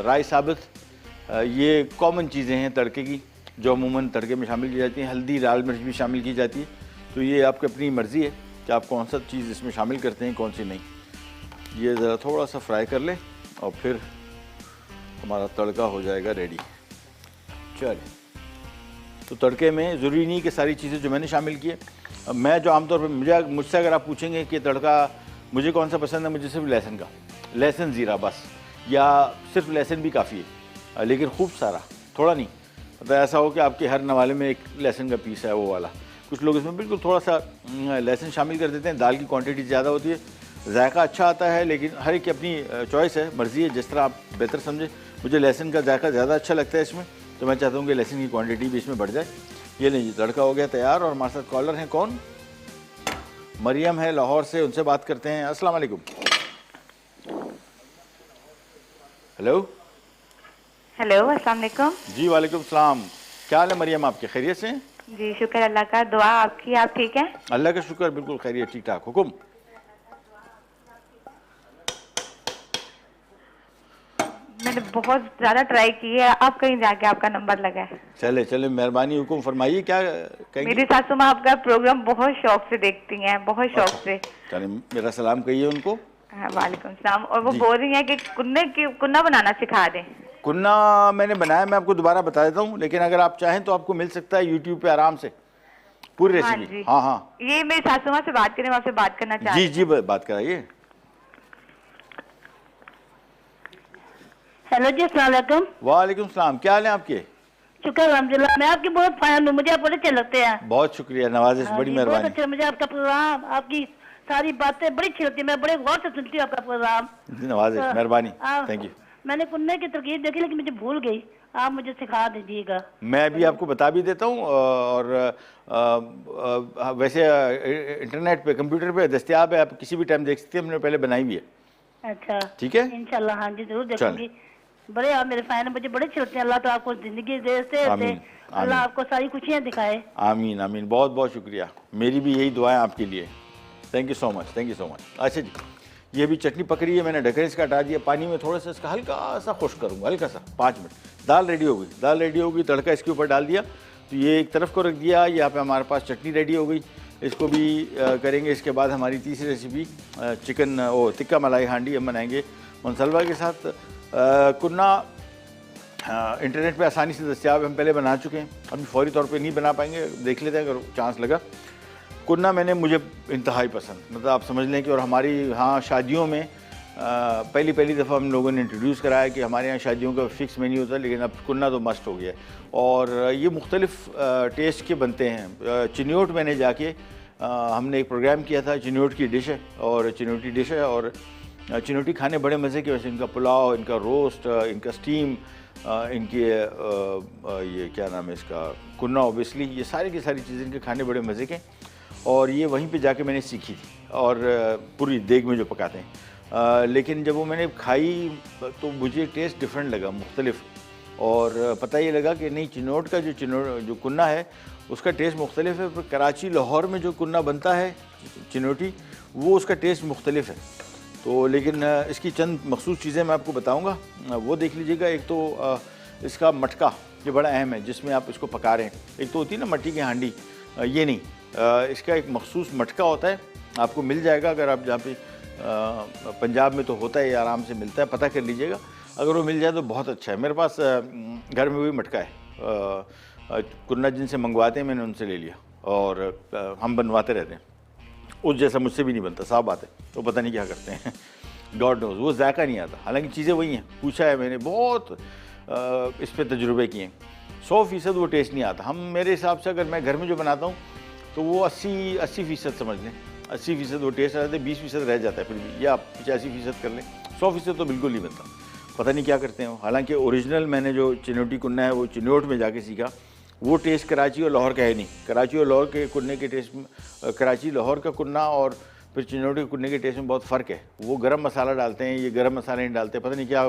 राई साबित, ये कॉमन चीज़ें हैं तड़के की जो अमूमन तड़के में शामिल की जाती हैं। हल्दी, लाल मिर्च भी शामिल की जाती है। तो ये आपकी अपनी मर्ज़ी है कि आप कौन सा चीज़ इसमें शामिल करते हैं, कौन सी नहीं। ये ज़रा थोड़ा सा फ्राई कर लें और फिर हमारा तड़का हो जाएगा रेडी। चलिए, तो तड़के में ज़रूरी नहीं कि सारी चीज़ें जो मैंने शामिल की है। मैं जो आमतौर पर मुझसे अगर आप पूछेंगे कि तड़का मुझे कौन सा पसंद है, मुझे सिर्फ लहसुन का, लहसुन ज़ीरा बस, या सिर्फ लहसुन भी काफ़ी है, लेकिन खूब सारा, थोड़ा नहीं। मतलब ऐसा हो कि आपके हर नवाले में एक लहसुन का पीस है वो वाला। कुछ लोग इसमें बिल्कुल थोड़ा सा लहसुन शामिल कर देते हैं, दाल की क्वांटिटी ज़्यादा होती है, जायका अच्छा आता है, लेकिन हर एक की अपनी चॉइस है, मर्ज़ी है, जिस तरह आप बेहतर समझें। मुझे लहसुन का जायका ज़्यादा अच्छा लगता है इसमें, तो मैं चाहता हूँ कि लहसुन की क्वांटिटी भी इसमें बढ़ जाए। ये लीजिए तड़का हो गया तैयार। और हमारे साथ कॉलर हैं कौन? मरियम है लाहौर से, उनसे बात करते हैं। अस्सलाम वालेकुम। हेलो हेलो, अस्सलाम वालेकुम। जी वालेकुम सलाम। क्या हाल है मरियम आपके? खैरियत से हैं? जी शुक्र अल्लाह का, दुआ आपकी। आप ठीक हैं? अल्लाह का शुक्र, बिल्कुल खैरियत, ठीक ठाक। हुकुम। मैंने बहुत ज़्यादा ट्राई की है, अब कहीं जाके आपका नंबर लगा है। चले चले, मेहरबानी, हुकुम फरमाइए, क्या कहेंगे? मेरी सासू माँ आपका प्रोग्राम बहुत शौक से देखती हैं, बहुत शौक से। चले, मेरा सलाम कहिए उनको। हाँ, वालेकुम सलाम। और वो जी। बोल रही हैं कि कुन्ना बनाना सिखा दें। कुन्ना मैंने बनाया, मैं आपको दोबारा बता देता हूँ, लेकिन अगर आप चाहें तो आपको मिल सकता है यूट्यूब पे आराम से पूरी हाँ रेसिपी। जी। हाँ हाँ ये मेरी सासू माँ से बात करें, मैं आपसे बात करना चाहती जी हूँ। जी, बात कराइए। हेलो जी, अस्सलाम वालेकुम। वालेकुम सलाम। क्या हाल है आपके? शुक्र अल्हम्दुलिल्लाह, मैं आपकी बहुत फैन हूँ, मुझे आप बड़े अच्छे लगते हैं। बहुत शुक्रिया, नवाजिश, हाँ बड़ी जी, बहुत मेहरबानी। अच्छा, मुझे आपका प्रोग्राम, आपकी सारी बातें बड़ी अच्छी लगती है, मैं बड़े गौर से सुनती हूँ आपका प्रोग्राम। जी नवाजिश, मेहरबानी, थैंक यू। मैंने कुन्ने की तरकीब देखी लेकिन मुझे भूल गई, आप मुझे सिखा दीजिएगा। मैं भी आपको बता भी देता हूँ। और वैसे इंटरनेट पे, कंप्यूटर पे दस्तयाब है, आप किसी भी टाइम देख सकते हैं, हमने पहले बनाई हुई है। अच्छा ठीक है, इंशाल्लाह, हाँ जी जरूर देखूंगी। बड़े आप मेरे फैन हैं, मुझे बड़े अच्छे लगते हैं। अल्लाह तो आपको जिंदगी देते रहते, आमीन, अल्लाह आमीन। आपको सारी खुशियाँ दिखाए। आमीन आमीन, बहुत बहुत शुक्रिया, मेरी भी यही दुआएं आपके लिए। Thank you so much, thank you so much. अच्छा जी, ये भी चटनी पकड़ी है, मैंने ढक्कन इसका हटा दिया, पानी में थोड़ा सा इसका हल्का सा खुश्क करूँगा, हल्का सा, 5 मिनट। दाल रेडी हो गई, दाल रेडी हो गई, तड़का इसके ऊपर डाल दिया, तो ये एक तरफ को रख दिया। यहाँ पे हमारे पास चटनी रेडी हो गई, इसको भी करेंगे। इसके बाद हमारी तीसरी रेसिपी चिकन टिक्का मलाई हांडी हम बनाएंगे मनसलवा के साथ। कुन्ना इंटरनेट पे आसानी से दस्तियाब है, हम पहले बना चुके हैं, अभी फौरी तौर पे नहीं बना पाएंगे, देख लेते हैं अगर चांस लगा। कुन्ना मैंने, मुझे इंतहाई पसंद, मतलब आप समझ लें कि, और हमारी यहाँ शादियों में पहली दफ़ा हम लोगों ने इंट्रोड्यूस कराया कि हमारे यहाँ शादियों का फ़िक्स मेन्यू होता है, लेकिन अब कुन्ना तो मस्ट हो गया है। और ये मुख्तलिफ़ टेस्ट के बनते हैं। चिन्योट मैंने जाके हमने एक प्रोग्राम किया था, चिन्योट की डिश है, और चिन्योटी डिश है, और चिन्योटी खाने बड़े मज़े के। वैसे इनका पुलाव, इनका रोस्ट, इनका स्टीम, इनके ये क्या नाम है इसका, कुन्ना ओबियसली, ये सारी की सारी चीज़ें इनके खाने बड़े मज़े के। और ये वहीं पे जाके मैंने सीखी थी, और पूरी देग में जो पकाते हैं। लेकिन जब वो मैंने खाई तो मुझे टेस्ट डिफरेंट लगा, मुख्तलिफ। और पता ये लगा कि नहीं, चिन्नौट का जो कुन्ना है उसका टेस्ट मुख्तलिफ है। पर कराची लाहौर में जो कुन्ना बनता है चिन्नौटी, वो उसका टेस्ट मुख्तलिफ है। तो लेकिन इसकी चंद मखसूस चीज़ें मैं आपको बताऊंगा, वो देख लीजिएगा। एक तो इसका मटका, ये बड़ा अहम है जिसमें आप इसको पका रहे हैं। एक तो होती है ना मट्टी की हांडी, ये नहीं, इसका एक मखसूस मटका होता है, आपको मिल जाएगा। अगर आप जहाँ पे पंजाब में तो होता है, ये आराम से मिलता है, पता कर लीजिएगा। अगर वो मिल जाए तो बहुत अच्छा है। मेरे पास घर में भी मटका है, कुन्ना जिनसे मंगवाते हैं मैंने उनसे ले लिया, और हम बनवाते रहते हैं। उस जैसा मुझसे भी नहीं बनता, साफ बात है, तो पता नहीं क्या करते हैं, गॉड नोज़, वो जायका नहीं आता। हालांकि चीज़ें वही हैं, पूछा है मैंने, बहुत इस पर तजुर्बे किए हैं, 100% वो टेस्ट नहीं आता। हम, मेरे हिसाब से अगर मैं घर में जो बनाता हूँ तो वो 80% समझ लें, 80% वो टेस्ट आ जाता है, 20% रह जाता है फिर भी, या 85% कर लें, 100% तो बिल्कुल नहीं बनता। पता नहीं क्या करते हैं। हालांकि ओरिजिनल मैंने जो चिन्नौटी कुन्ना है वो चिन्नौट में जाके सीखा। वो टेस्ट कराची और लाहौर का है नहीं। कराची और लाहौर के कुन्ने के टेस्ट में, कराची लाहौर का कुन्ना और फिर चिन्नौटी के कुन्ने के टेस्ट में बहुत फ़र्क है। वो गरम मसाला डालते हैं, ये गरम मसाला नहीं डालते, पता नहीं क्या,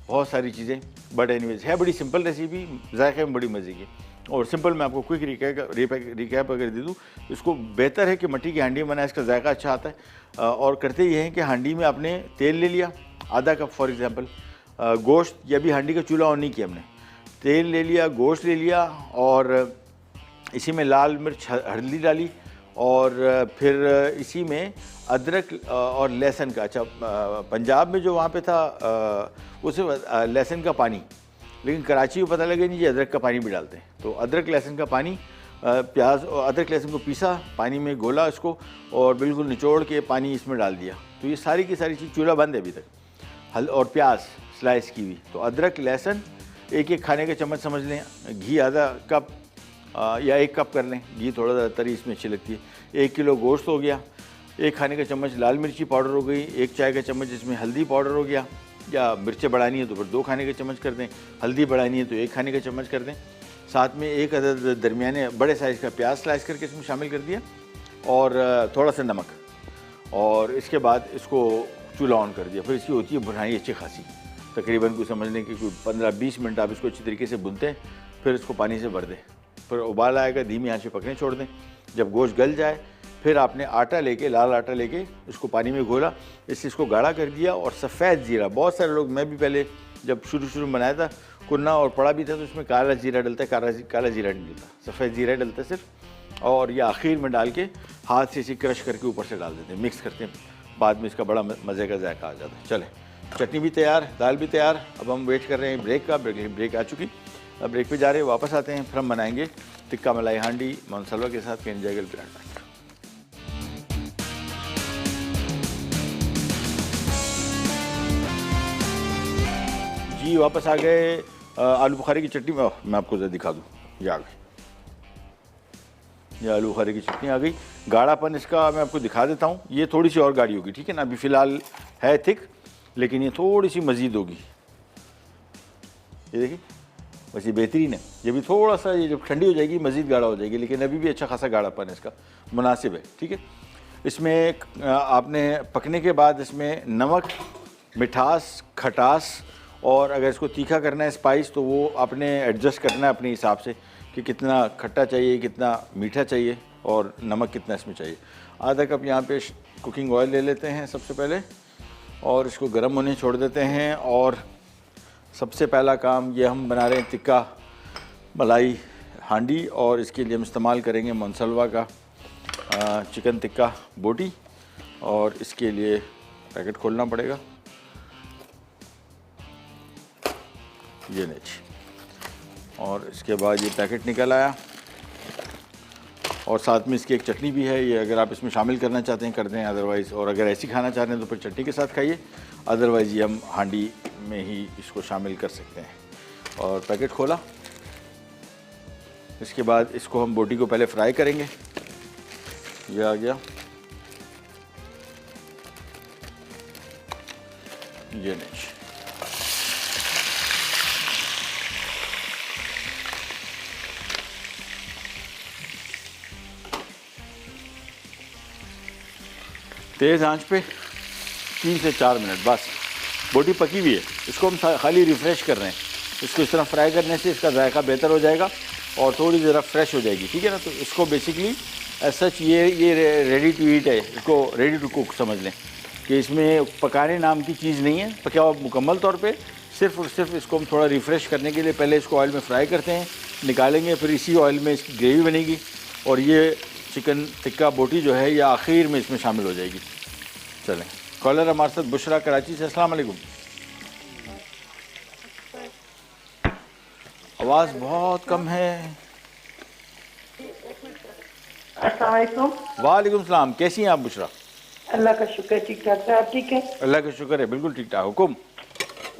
बहुत सारी चीज़ें। बट एनीवेज है बड़ी सिंपल रेसिपी, जायके में बड़ी मज़े की। और सिंपल मैं आपको क्विक रिकैप अगर दे दूँ, इसको बेहतर है कि मिट्टी की हांडी में बनाए, इसका जायका अच्छा आता है। और करते ये हैं कि हांडी में आपने तेल ले लिया आधा कप फॉर एग्ज़ाम्पल, गोश्त, या भी हांडी का चूल्हा ऑन नहीं किया हमने, तेल ले लिया, गोश्त ले लिया, और इसी में लाल मिर्च हल्दी डाली, और फिर इसी में अदरक और लहसुन का, अच्छा पंजाब में जो वहाँ पे था उसे लहसुन का पानी, लेकिन कराची को पता लगे नहीं जी अदरक का पानी भी डालते हैं। तो अदरक लहसुन का पानी, प्याज और अदरक लहसुन को पीसा, पानी में घोला इसको, और बिल्कुल निचोड़ के पानी इसमें डाल दिया। तो ये सारी की सारी चीज़, चूल्हा बंद है अभी तक। और प्याज स्लाइस की हुई, तो अदरक लहसुन एक खाने का चम्मच समझ लें, घी आधा कप या 1 कप कर लें, घी थोड़ा ज़्यादा तरी इसमें अच्छी लगती है। 1 किलो गोश्त हो गया, 1 खाने का चम्मच लाल मिर्ची पाउडर हो गई, 1 चाय का चम्मच इसमें हल्दी पाउडर हो गया, या मिर्चें बढ़ानी है तो फिर 2 खाने के चम्मच कर दें, हल्दी बढ़ानी है तो 1 खाने का चम्मच कर दें। साथ में 1 अदद दरमियाने बड़े साइज़ का प्याज स्लाइस करके इसमें शामिल कर दिया और थोड़ा सा नमक, और इसके बाद इसको चूल्हा ऑन कर दिया। फिर इसकी होती है भुनाई अच्छी खासी, तकरीबन कोई समझने की कोई 15-20 मिनट आप इसको अच्छी तरीके से भूनते हैं। फिर इसको पानी से भर दें, फिर उबाल आएगा, धीमी आंच पे पकने छोड़ दें। जब गोश्त गल जाए फिर आपने आटा लेके, लाल आटा लेके इसको पानी में घोला, इसको गाढ़ा कर दिया और सफ़ेद ज़ीरा, बहुत सारे लोग, मैं भी पहले जब शुरू में बनाया था कुन्ना और पड़ा भी था तो उसमें काला जीरा डलता है, काला जीरा नहीं डलता, सफ़ेद ज़ीरा डलता है सिर्फ, और ये आखिर में डाल के हाथ से इसे क्रश करके ऊपर से डाल देते हैं, मिक्स करते हैं, बाद में इसका बड़ा मज़े का जायका आ जाता है। चले, चटनी भी तैयार, दाल भी तैयार। अब हम वेट कर रहे हैं ब्रेक का, ब्रेक आ चुकी, अब ब्रेक पे जा रहे हैं, वापस आते हैं, फिर हम बनाएंगे टिक्का मलाई हांडी मनसलवा के साथ केंजागल पराठा। जी वापस आ गए। आलू बुखारे की चटनी मैं आपको ज़रा दिखा दूँ, ये आ गई, ये आलू बुखारे की चटनी आ गई। गाढ़ापन इसका मैं आपको दिखा देता हूँ, ये थोड़ी सी और गाढ़ी होगी, ठीक है ना। अभी फ़िलहाल है थिक, लेकिन ये थोड़ी सी मज़ीद होगी। ये देखिए, बस ये बेहतरीन है। ये भी थोड़ा सा, ये जब ठंडी हो जाएगी मज़ीद गाढ़ा हो जाएगी, लेकिन अभी भी अच्छा खासा गाढ़ापन है इसका, मुनासिब है, ठीक है। इसमें आपने पकने के बाद इसमें नमक, मिठास, खटास, और अगर इसको तीखा करना है स्पाइस तो वो आपने एडजस्ट करना है अपने हिसाब से कि कितना खट्टा चाहिए, कितना मीठा चाहिए और नमक कितना इसमें चाहिए। आधा कप यहाँ पे कुकिंग ऑयल ले लेते हैं सबसे पहले और इसको गर्म होने छोड़ देते हैं। और सबसे पहला काम ये हम बना रहे हैं टिक्का मलाई हांडी, और इसके लिए हम इस्तेमाल करेंगे मनसलवा का चिकन टिक्का बोटी, और इसके लिए पैकेट खोलना पड़ेगा, ये नहीं, और इसके बाद ये पैकेट निकल आया, और साथ में इसकी एक चटनी भी है, ये अगर आप इसमें शामिल करना चाहते हैं कर दें, अदरवाइज़, और अगर ऐसी खाना चाहते हैं तो फिर चटनी के साथ खाइए, अदरवाइज़ ये हम हांडी में ही इसको शामिल कर सकते हैं। और पैकेट खोला, इसके बाद इसको हम बोटी को पहले फ्राई करेंगे, ये आ गया, ये नहीं, तेज़ आंच पे 3 से 4 मिनट बस। बोटी पकी हुई है, इसको हम खाली रिफ़्रेश कर रहे हैं। इसको इस तरह फ्राई करने से इसका जायका बेहतर हो जाएगा और थोड़ी ज़रा फ्रेश हो जाएगी, ठीक है ना। तो इसको बेसिकली एज सच ये रेडी टू ईट है, इसको रेडी टू कुक समझ लें कि इसमें पकाने नाम की चीज़ नहीं है, पका हुआ मुकम्मल तौर पे। सिर्फ और सिर्फ इसको हम थोड़ा रिफ़्रेश करने के लिए पहले इसको ऑयल में फ्राई करते हैं, निकालेंगे, फिर इसी ऑयल में इसकी ग्रेवी बनेगी और ये चिकन टिक्का बोटी जो है ये आखिर में इसमें शामिल हो जाएगी। चलें, कॉलर हमारे साथ बुशरा कराची से। अस्सलाम वालेकुम। आवाज़ बहुत कम है। अस्सलाम वालेकुम। वालेकुम सलाम, कैसी हैं आप बुशरा? अल्लाह का शुक्र, ठीक ठाक है, आप ठीक है? अल्लाह का शुक्र है, बिल्कुल ठीक ठाक। हुकुम?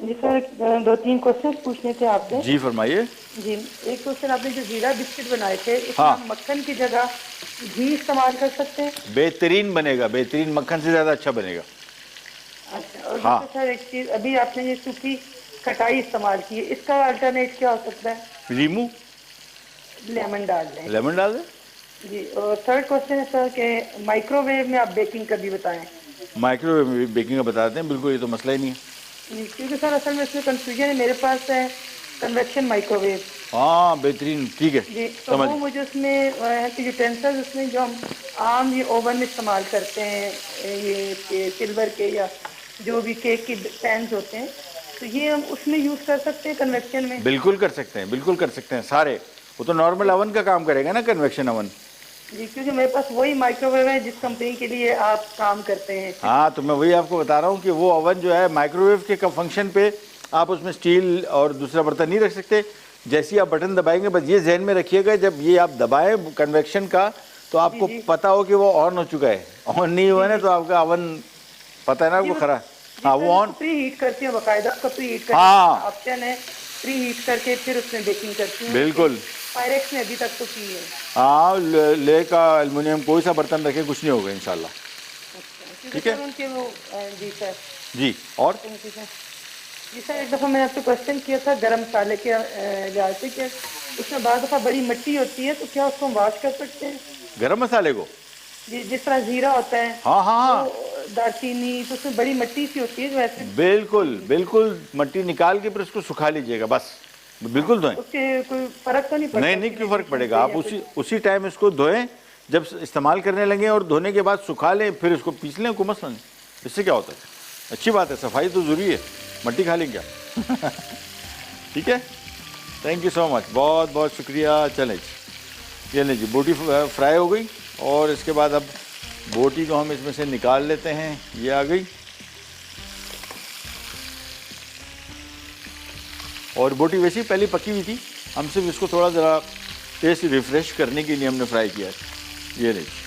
जी सर, 2-3 क्वेश्चन पूछने थे आपसे। जी फरमाइए। जी, एक क्वेश्चन, आपने जो जीरा बिस्किट बनाए थे इसमें हाँ। हम मक्खन की जगह घी इस्तेमाल कर सकते हैं? बेहतरीन बनेगा, बेहतरीन, मक्खन से ज़्यादा अच्छा बनेगा। अच्छा, और हाँ। दूसरा सर एक चीज़, अभी आपने ये सूखी खटाई इस्तेमाल की है, इसका अल्टरनेट क्या हो सकता है? लीमू, लेमन डाल दें। लेमन डाल दें। जी, और थर्ड क्वेश्चन है सर कि माइक्रोवेव में आप बेकिंग कभी बताएं। माइक्रोवेव में बेकिंग का बताते हैं, बिल्कुल, ये तो मसला ही नहीं है। जी, क्योंकि सर असल में इसमें कंफ्यूजन है, मेरे पास है कन्वेक्शन माइक्रोवेव। हाँ बेहतरीन, ठीक है, जी, तो वो मुझे उसमें यूटेंसिल्स उसमें जो हम आम ये ओवन में इस्तेमाल करते हैं, ये सिल्वर के या जो भी केक की पैन्स होते हैं, तो ये हम उसमें यूज़ कर सकते हैं कन्वेक्शन में? बिल्कुल कर सकते हैं, बिल्कुल कर सकते हैं सारे। वो तो नॉर्मल ओवन का काम करेगा ना, कन्वेक्शन ओवन। जी, क्योंकि मेरे पास वही माइक्रोवेव है जिस कंपनी के लिए आप काम करते हैं। हाँ, तो मैं वही आपको बता रहा हूँ कि वो ओवन जो है माइक्रोवेव के फंक्शन पे आप उसमें स्टील और दूसरा बर्तन नहीं रख सकते। जैसे ही आप बटन दबाएंगे, बस ये जहन में रखिएगा, जब ये आप दबाएं कन्वेक्शन का तो आपको पता हो कि वो ऑन हो चुका है। ऑन नहीं हुआ ना तो आपका ओवन, पता है ना वो खरा। हाँ, वो ऑन प्री हीट करती है, बाकायदा उसका प्री हीट करती हाँ, ऑप्शन है, प्री हीट करके फिर उसमें बेकिंग करती हूँ। बिल्कुल। पायरेक्स ने अभी तक तो की है। हाँ, ले का एल्युमिनियम कोई सा बर्तन रखे, कुछ नहीं होगा इंशाल्लाह। ठीक है, उनके वो जी सर। जी। और जी सर, एक दफ़ा मैंने आपसे क्वेश्चन किया था गरम मसाले के लिहाज से कि उसमें बाद दफ़ा बड़ी मिट्टी होती है, तो क्या उसको हम वॉश कर सकते हैं? गरम मसाले को? जी, जिस तरह जीरा होता है, हाँ हाँ हाँ, वो दालचीनी, तो उसमें बड़ी मिट्टी सी होती है जो वैसे बिल्कुल बिल्कुल, मिट्टी निकाल के फिर उसको सुखा लीजिएगा बस, बिल्कुल धोएं। उसके कोई फर्क तो नहीं पड़ता? नहीं नहीं, क्यों फ़र्क पड़ेगा, आप उसी टाइम इसको धोएं, जब इस्तेमाल करने लगे और धोने के बाद सुखा लें, फिर इसको पीस लें, कोई मसला नहीं, इससे क्या होता है, अच्छी बात है, सफाई तो ज़रूरी है, मट्टी खा लें क्या। ठीक है, थैंक यू सो मच, बहुत बहुत शुक्रिया। चलें जी, ये लें जी, बोटी फ्राई हो गई और इसके बाद अब बोटी को हम इसमें से निकाल लेते हैं, ये आ गई। और बोटी वैसे ही पहले पकी हुई थी, हम सिर्फ इसको थोड़ा ज़रा टेस्ट रिफ़्रेश करने के लिए हमने फ्राई किया है। ये लीजिए,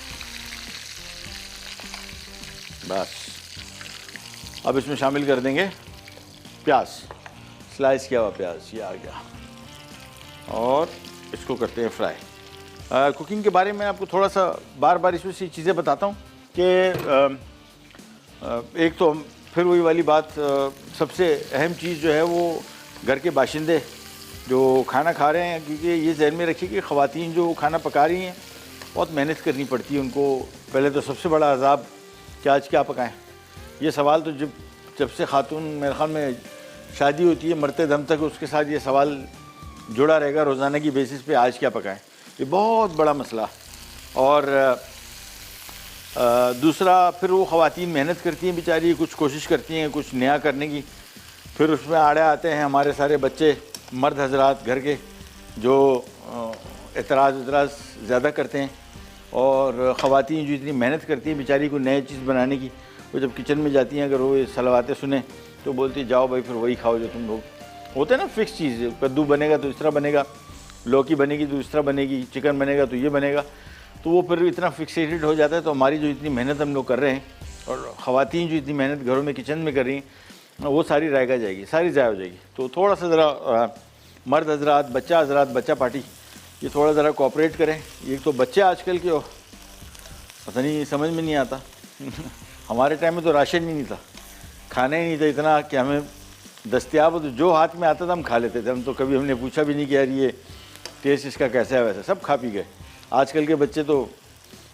बस अब इसमें शामिल कर देंगे प्याज, स्लाइस किया हुआ प्याज, ये आ गया, और इसको करते हैं फ्राई। कुकिंग के बारे में आपको थोड़ा सा बार बार इसमें से चीज़ें बताता हूँ कि एक तो फिर वही वाली बात, सबसे अहम चीज़ जो है वो घर के बाशिंदे जो खाना खा रहे हैं, क्योंकि ये जहन में रखिए कि ख़वातीन जो खाना पका रही हैं बहुत मेहनत करनी पड़ती है उनको। पहले तो सबसे बड़ा अज़ाब कि आज क्या पकाएं, ये सवाल तो जब से ख़ातून मेरे ख़्याल में शादी होती है मरते दम तक उसके साथ ये सवाल जुड़ा रहेगा रोज़ाना की बेसिस पे, आज क्या पकाएं, ये बहुत बड़ा मसला। और दूसरा फिर वो ख़वातीन मेहनत करती हैं बेचारी, कुछ कोशिश करती हैं कुछ नया करने की, फिर उसमें आड़े आते हैं हमारे सारे बच्चे मर्द हजरात घर के जो एतराज़ ज़्यादा करते हैं, और ख़वातीन जो इतनी मेहनत करती हैं बेचारी को नई चीज़ बनाने की, वो जब किचन में जाती हैं अगर वो ये सलवातें सुने तो बोलती जाओ भाई फिर वही खाओ जो तुम लोग, होते हैं ना फिक्स चीज़, कद्दू बनेगा तो इस तरह बनेगा, लौकी बनेगी तो इस तरह बनेगी, चिकन बनेगा तो ये बनेगा, तो वो फिर इतना फिक्सेटेड हो जाता है। तो हमारी जो इतनी मेहनत हम लोग कर रहे हैं और ख़वातीन जो इतनी मेहनत घरों में किचन में कर रही हैं वो सारी रह जाएगी, सारी ज़ाया हो जाएगी। तो थोड़ा सा ज़रा मर्द हजरात, बच्चा पार्टी, ये थोड़ा ज़रा कोऑपरेट करें। एक तो बच्चे आजकल के पता नहीं समझ में नहीं आता हमारे टाइम में तो राशन ही नहीं था, खाना ही नहीं था इतना कि हमें दस्तियाब हो, तो जो हाथ में आता था हम खा लेते थे, हम तो कभी हमने पूछा भी नहीं कि यार ये टेस्ट इसका कैसा है, वैसा सब खा पी गए। आजकल के बच्चे तो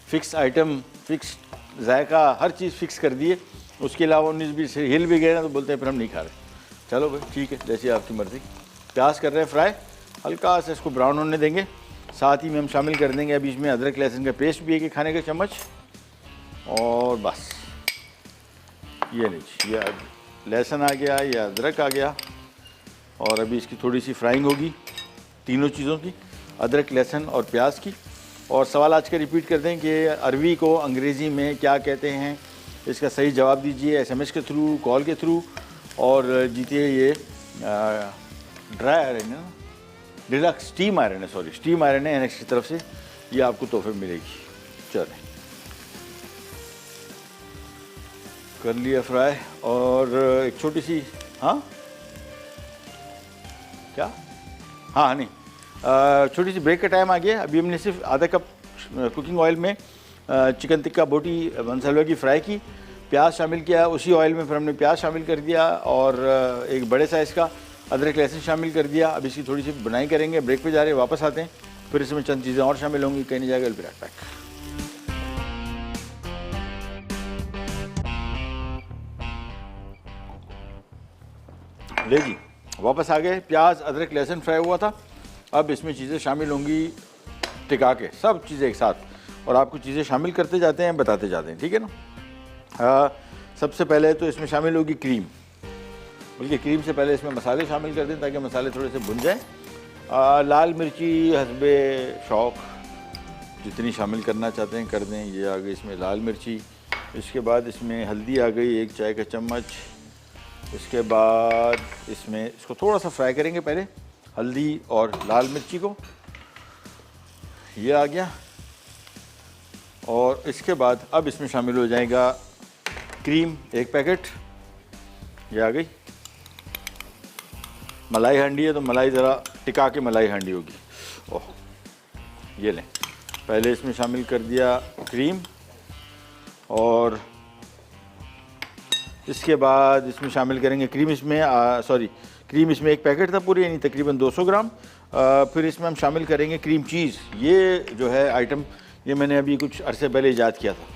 फ़िक्स आइटम, फ़िक्स जायका, हर चीज़ फ़िक्स कर दिए, उसके अलावा 19-20 हिल भी गए ना तो बोलते हैं फिर हम नहीं खा रहे। चलो भाई ठीक है, जैसी आपकी मर्ज़ी। प्याज कर रहे हैं फ्राई, हल्का से इसको ब्राउन होने देंगे, साथ ही में हम शामिल कर देंगे अभी इसमें अदरक लहसुन का पेस्ट भी एक खाने का चम्मच, और बस ये लीजिए, ये लहसुन आ गया, ये अदरक आ गया, और अभी इसकी थोड़ी सी फ्राइंग होगी तीनों चीज़ों की, अदरक लहसुन और प्याज की। और सवाल आज का रिपीट कर दें कि अरबी को अंग्रेज़ी में क्या कहते हैं, इसका सही जवाब दीजिए SMS के थ्रू, कॉल के थ्रू, और जीतिए ये ड्राई आयरन है ना, डिलक्स स्टीम आयरन है, सॉरी स्टीम आयरन है NX की तरफ से, ये आपको तोहफे मिलेगी। चलें, कर लिया फ्राई। और एक छोटी सी, हाँ क्या, हाँ नहीं, छोटी सी ब्रेक का टाइम आ गया। अभी हमने सिर्फ आधा कप कुकिंग ऑयल में चिकन टिक्का बोटी मनसलवा की फ्राई की, प्याज शामिल किया, उसी ऑयल में फिर हमने प्याज शामिल कर दिया, और एक बड़े साइज़ का अदरक लहसुन शामिल कर दिया। अब इसकी थोड़ी सी बुनाई करेंगे, ब्रेक पे जा रहे हैं, वापस आते हैं, फिर इसमें चंद चीज़ें और शामिल होंगी, कहीं नहीं जाएगा। Will be right back. ले जी, वापस आ गए। प्याज अदरक लहसुन फ्राई हुआ था, अब इसमें चीज़ें शामिल होंगी टिका के, सब चीज़ें एक साथ, और आपको चीज़ें शामिल करते जाते हैं, बताते जाते हैं, ठीक है ना। सबसे पहले तो इसमें शामिल होगी क्रीम, बल्कि क्रीम से पहले इसमें मसाले शामिल कर दें ताकि मसाले थोड़े से भुन जाएँ। लाल मिर्ची हस्बे शौक़ जितनी शामिल करना चाहते हैं कर दें। ये आ गई इसमें लाल मिर्ची, इसके बाद इसमें हल्दी आ गई 1 चाय का चम्मच, इसके बाद इसमें इसको थोड़ा सा फ्राई करेंगे पहले, हल्दी और लाल मिर्ची को, ये आ गया। और इसके बाद अब इसमें शामिल हो जाएगा क्रीम 1 पैकेट, ये आ गई। मलाई हांडी है तो मलाई ज़रा टिका के मलाई हांडी होगी। ओह, ये लें, पहले इसमें शामिल कर दिया क्रीम, और इसके बाद इसमें शामिल करेंगे क्रीम। इसमें क्रीम इसमें एक पैकेट था पूरी, यानी तकरीबन 200 ग्राम। फिर इसमें हम शामिल करेंगे क्रीम चीज़। ये जो है आइटम, ये मैंने अभी कुछ अरसे पहले ईजाद किया था,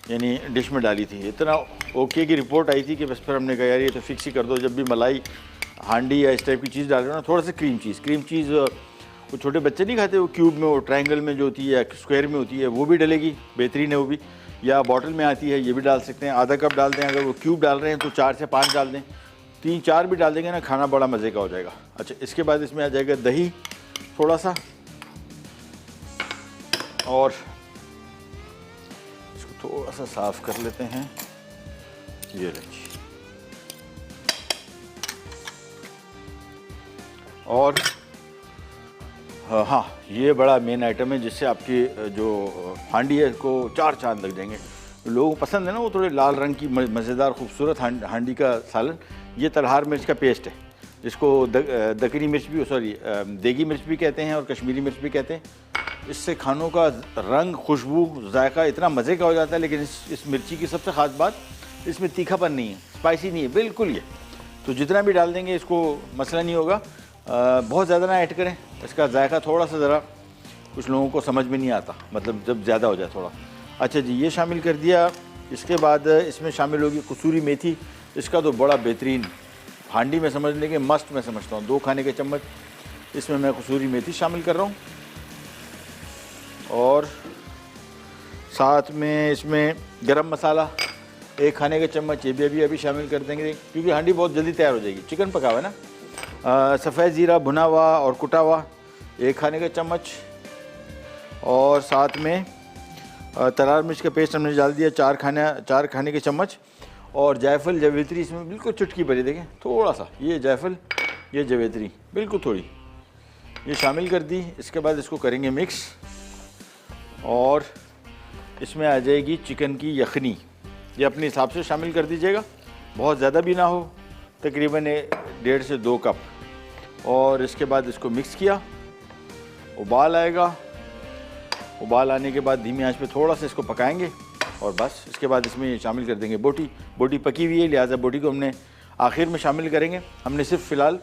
यानी डिश में डाली थी। इतना ओके की रिपोर्ट आई थी कि बस फिर हमने कहा यार ये तो फिक्स ही कर दो, जब भी मलाई हांडी या इस टाइप की चीज़ डाल रहे हो ना, थोड़ा सा क्रीम चीज़ वो छोटे बच्चे नहीं खाते, वो क्यूब में, वो ट्रायंगल में जो होती है या स्क्वायर में होती है, वो भी डलेगी, बेहतरीन है वो भी। या बॉटल में आती है, ये भी डाल सकते हैं। आधा कप डाल दें, अगर वो क्यूब डाल रहे हैं तो 4 से 5 डाल दें, 3-4 भी डाल देंगे ना, खाना बड़ा मज़े का हो जाएगा। अच्छा, इसके बाद इसमें आ जाएगा दही थोड़ा सा, और इसको थोड़ा सा साफ़ कर लेते हैं। ये लीजिए, और हाँ, ये बड़ा मेन आइटम है जिससे आपकी जो हांडी है इसको 4 चांद लग जाएंगे। लोगों को पसंद है ना वो थोड़े लाल रंग की मज़ेदार खूबसूरत हांडी का सालन। ये तलहार मिर्च का पेस्ट है, जिसको दक्कनी मिर्च भी, देगी मिर्च भी कहते हैं और कश्मीरी मिर्च भी कहते हैं। इससे खानों का रंग, खुशबू, जायका इतना मज़े का हो जाता है। लेकिन इस मिर्ची की सबसे ख़ास बात, इसमें तीखापन नहीं है, स्पाइसी नहीं है बिल्कुल। ये तो जितना भी डाल देंगे इसको मसला नहीं होगा। बहुत ज़्यादा ना ऐड करें, इसका जायका थोड़ा सा ज़रा कुछ लोगों को समझ में नहीं आता, मतलब जब ज़्यादा हो जाए थोड़ा। अच्छा जी, ये शामिल कर दिया। इसके बाद इसमें शामिल होगी कसूरी मेथी। इसका तो बड़ा बेहतरीन हांडी में समझ लेंगे, मस्ट मैं समझता हूँ। 2 खाने के चम्मच इसमें मैं कसूरी मेथी शामिल कर रहा हूँ, और साथ में इसमें गरम मसाला 1 खाने के चम्मच, ये भी अभी शामिल कर देंगे, क्योंकि हांडी बहुत जल्दी तैयार हो जाएगी। चिकन पका हुआ है ना। सफ़ेद ज़ीरा भुना हुआ और कुटा हुआ 1 खाने का चम्मच, और साथ में तलहार मिर्च का पेस्ट हमने डाल दिया 4 खाने के चम्मच, और जायफल जवेत्री इसमें बिल्कुल चुटकी भरी, देखें थोड़ा सा, ये जायफल, ये जवेत्री बिल्कुल थोड़ी, ये शामिल कर दी। इसके बाद इसको करेंगे मिक्स, और इसमें आ जाएगी चिकन की यखनी। ये अपने हिसाब से शामिल कर दीजिएगा, बहुत ज़्यादा भी ना हो, तकरीबन 1.5 से 2 कप। और इसके बाद इसको मिक्स किया, उबाल आएगा। उबाल आने के बाद धीमी आंच पे थोड़ा सा इसको पकाएंगे, और बस इसके बाद इसमें शामिल कर देंगे बोटी। बोटी पकी हुई है, लिहाजा बोटी को हमने आखिर में शामिल करेंगे। हमने सिर्फ फ़िलहाल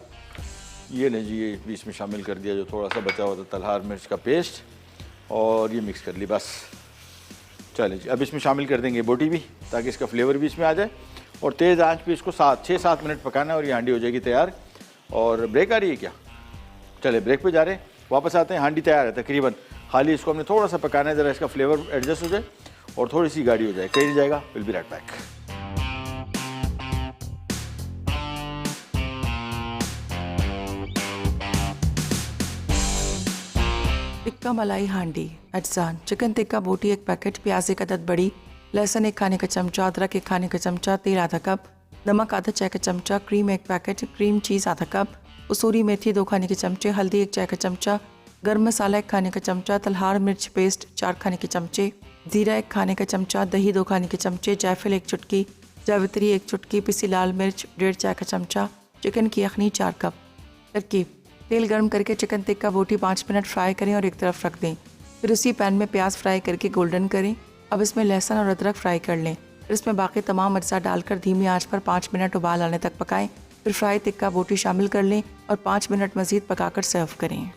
ये लीजिए भी इसमें शामिल कर दिया, जो थोड़ा सा बचा हुआ था तलहार मिर्च का पेस्ट, और ये मिक्स कर ली बस। चलिए जी, अब इसमें शामिल कर देंगे बोटी भी, ताकि इसका फ्लेवर भी इसमें आ जाए। और तेज़ आंच पे इसको 6-7 मिनट पकाना है, और ये हांडी हो जाएगी तैयार। और ब्रेक आ रही है क्या? चले ब्रेक पे जा रहे हैं, वापस आते हैं। हांडी तैयार है तकरीबन, खाली इसको हमने थोड़ा सा पकाना है, ज़रा इसका फ्लेवर एडजस्ट हो जाए और थोड़ी सी गाढ़ी हो जाए। कहीं नहीं जाएगा, will be right back. Tikka मलाई हांडी अज्जा। चिकन टिक्का बोटी 1 पैकेट, प्याज 1 अदद बड़ी, लहसुन 1 खाने का चमचा, अदरक 1 खाने का चमचा, तेल आधा कप, नमक आधा चाय का चमचा, क्रीम 1 पैकेट, क्रीम चीज़ आधा कप, कसूरी मेथी 2 खाने के चमचे, हल्दी 1 चाय का चमचा, गर्म मसाला 1 खाने का चमचा, तलहार मिर्च पेस्ट 4 खाने के चमचे, ज़ीरा 1 खाने का चमचा, दही 2 खाने के चमचे, जायफल 1 चुटकी, जावित्री 1 चुटकी, पिसी लाल मिर्च 1.5 चाय का चमचा, चिकन की यखनी 4 कप। तरकीब: तेल गर्म करके चिकन टिक्का बोटी 5 मिनट फ्राई करें और एक तरफ रख दें। फिर उसी पैन में प्याज फ्राई करके गोल्डन करें। अब इसमें लहसुन और अदरक फ्राई कर लें। फिर इसमें बाकी तमाम अज्जा डालकर धीमी आंच पर 5 मिनट उबाल आने तक पकाएं। फिर फ्राई टिक्का बोटी शामिल कर लें और 5 मिनट मज़ीद पकाकर सर्व करें।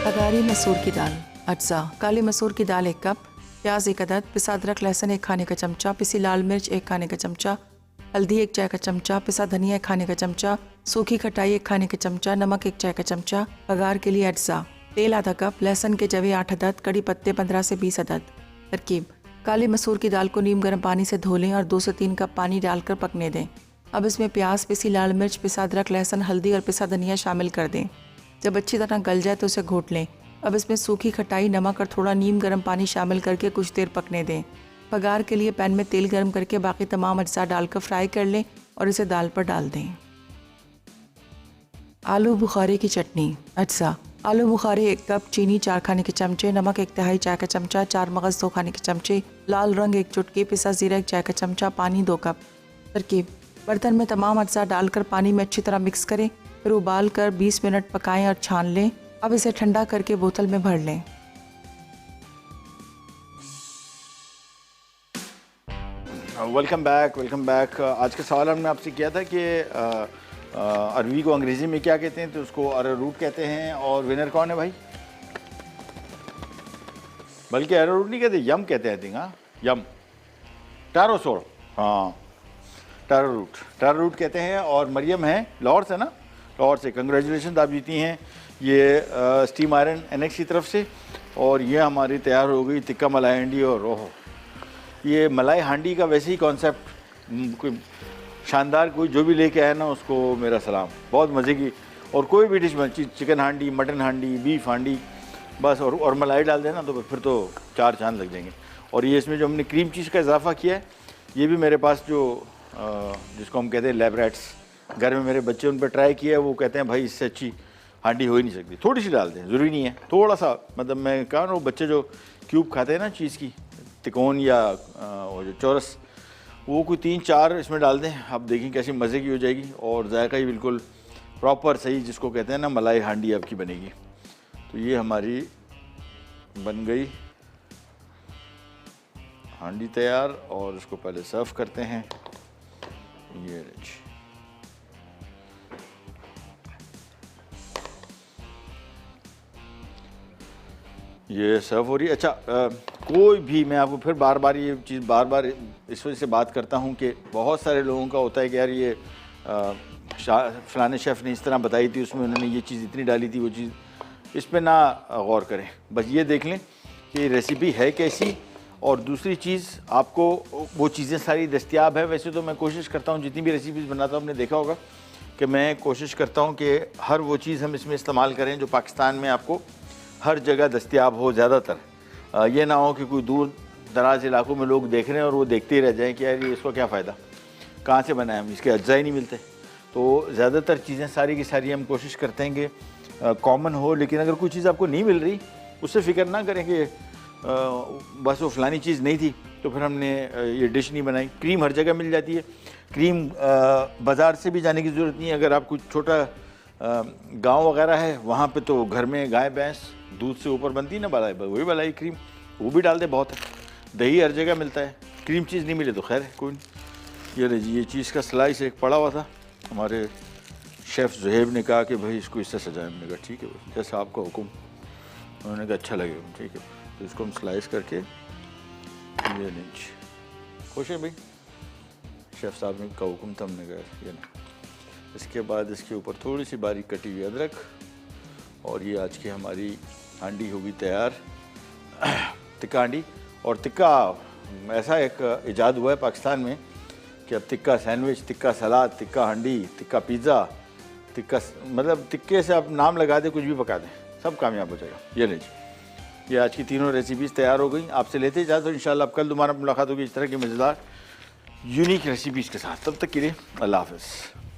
अगारी मसूर की दाल अज्जा। काली मसूर की दाल 1 कप, प्याज 1 अदद, पिसा अदरक लहसुन 1 खाने का चमचा, पिसी लाल मिर्च 1 खाने का चमचा, हल्दी 1 चाय का चमचा, पिसा धनिया 1 खाने का चमचा, सूखी खटाई 1 खाने का चमचा, नमक 1 चाय का चमचा। बघार के लिए अज्जा: तेल आधा कप, लहसुन के जवे 8 अदद, कड़ी पत्ते 15 से 20 अदद। तरकीब: काली मसूर की दाल को नीम गर्म पानी से धो लें और 2 से 3 कप पानी डालकर पकने दें। अब इसमें प्याज, पिसी लाल मिर्च, पिसा अदरक लहसुन, हल्दी और पिसा धनिया शामिल कर दें। जब अच्छी तरह गल जाए तो उसे घोट लें। अब इसमें सूखी खटाई, नमक और थोड़ा नीम गर्म पानी शामिल करके कुछ देर पकने दें। बघार के लिए पैन में तेल गर्म करके बाकी तमाम अज्जा डालकर फ्राई कर लें और इसे दाल पर डाल दें। आलू बुखारे की चटनी अज्जा। आलू बुखारे 1 कप, चीनी 4 खाने के चमचे, नमक 1 तिहाई चाय का चमचा, 4 मगज़ 2 खाने के चमचे, लाल रंग 1 चुटकी, पिसा ज़ीरा 1 चाय का चमचा, पानी 2 कप। तरकीब: बर्तन में तमाम अज्जा डालकर पानी में अच्छी तरह मिक्स करें। फिर उबाल कर 20 मिनट पकाएं और छान लें। अब इसे ठंडा करके बोतल में भर लें। Welcome back. आज का सवाल हमने आपसे किया था कि अरवी को अंग्रेज़ी में क्या कहते हैं, तो उसको अरारूट कहते हैं। और विनर कौन है भाई? बल्कि अरारूट नहीं कहते, यम कहते हैं आई थिंक। हाँ यम, टारोसोर, हाँ टारारूट कहते हैं। और मरियम है लाहौर से ना, लाहौर से। कंग्रेचुलेशन, आप जीती हैं ये स्टीम आयरन एनेक्स की तरफ से। और ये हमारी तैयार हो गई टिक्का मलाई हांडी। और ओहो, ये मलाई हांडी का वैसे ही कॉन्सेप्ट कोई शानदार, कोई जो भी लेके आया ना उसको मेरा सलाम, बहुत मज़े की। और कोई भी डिश बन, चिकन हांडी, मटन हांडी, बीफ हांडी, बस और मलाई डाल देना तो फिर तो 4 चांद लग जाएंगे। और ये इसमें जो हमने क्रीम चीज़ का इजाफा किया है, ये भी मेरे पास जो जिसको हम कहते हैं लैब रैट्स, घर में मेरे बच्चे उन पर ट्राई किया है, वो कहते हैं भाई इससे अच्छी हांडी हो ही नहीं सकती। थोड़ी सी डाल दें, ज़रूरी नहीं है, थोड़ा सा, मतलब मैं कहा ना वो बच्चे जो क्यूब खाते हैं ना चीज़ की, तिकोन या वो जो चौरस, वो कोई 3-4 इसमें डाल दें, आप देखें कैसी मज़े की हो जाएगी। और जायका ही बिल्कुल प्रॉपर सही, जिसको कहते हैं ना मलाई हांडी आपकी बनेगी। तो ये हमारी बन गई हांडी तैयार, और इसको पहले सर्व करते हैं। ये ये सर्व हो रही है। अच्छा, कोई भी, मैं आपको फिर बार बार ये चीज़ बार इस वजह से बात करता हूँ कि बहुत सारे लोगों का होता है कि यार ये फलाने शेफ़ ने इस तरह बताई थी, उसमें उन्होंने ये चीज़ इतनी डाली थी, वो चीज़, इस पर ना गौर करें। बस ये देख लें कि रेसिपी है कैसी। और दूसरी चीज़, आपको वो चीज़ें सारी दस्तयाब है। वैसे तो मैं कोशिश करता हूँ, जितनी भी रेसिपीज़ बनाता हूँ, आपने देखा होगा कि मैं कोशिश करता हूँ कि हर वो चीज़ हम इसमें इस्तेमाल करें जो पाकिस्तान में आपको हर जगह दस्तयाब हो। ज़्यादातर ये ना हो कि कोई दूर दराज इलाकों में लोग देख रहे हैं और वो देखते ही रह जाएँ कि यार ये इसको क्या फ़ायदा, कहाँ से बनाए, हम इसके अज्जा ही नहीं मिलते। तो ज़्यादातर चीज़ें सारी की सारी हम कोशिश करते हैं कि कॉमन हो। लेकिन अगर कोई चीज़ आपको नहीं मिल रही, उससे फ़िक्र ना करें कि बस वो फ़लानी चीज़ नहीं थी तो फिर हमने ये डिश नहीं बनाई। क्रीम हर जगह मिल जाती है, क्रीम बाज़ार से भी जाने की ज़रूरत नहीं है। अगर आप कुछ छोटा गांव वगैरह है, वहाँ पे तो घर में गाय भैंस दूध से ऊपर बनती है ना मलाई, वही मलाई क्रीम, वो भी डाल दे, बहुत है। दही हर जगह मिलता है, क्रीम चीज़ नहीं मिले तो खैर है, कोई नहीं। ये लीजिए, ये चीज़ का स्लाइस एक पड़ा हुआ था, हमारे शेफ़ ज़ुहैब ने कहा कि भाई इसको इससे सजाएं। हमने कहा ठीक है, जैसा आपका हुक्म। उन्होंने कहा अच्छा लगेगा, ठीक है। तो इसको हम स्लाइस करके, ये लीजिए, खुश है भाई, शेफ़ साहब ने का हुक्म था, हमने कहा ये नहीं। इसके बाद इसके ऊपर थोड़ी सी बारीक कटी हुई अदरक, और ये आज की हमारी हांडी होगी तैयार, टिक्का हांडी। और टिक्का ऐसा एक इजाद हुआ है पाकिस्तान में कि अब टिक्का सैंडविच, टिक्का सलाद, टिक्का हांडी, टिक्का पिज़्ज़ा, टिक्का, मतलब टिक्के से आप नाम लगा दें, कुछ भी पका दें, सब कामयाब हो जाएगा। ये लीजिए, ये आज की तीनों रेसिपीज़ तैयार हो गई। आपसे लेते जाते तो इंशाल्लाह अब कल दोबारा मुलाकात होगी इस तरह की मज़ेदार यूनिक रेसिपीज़ के साथ। तब तक के लिए अल्लाह हाफ़िज़।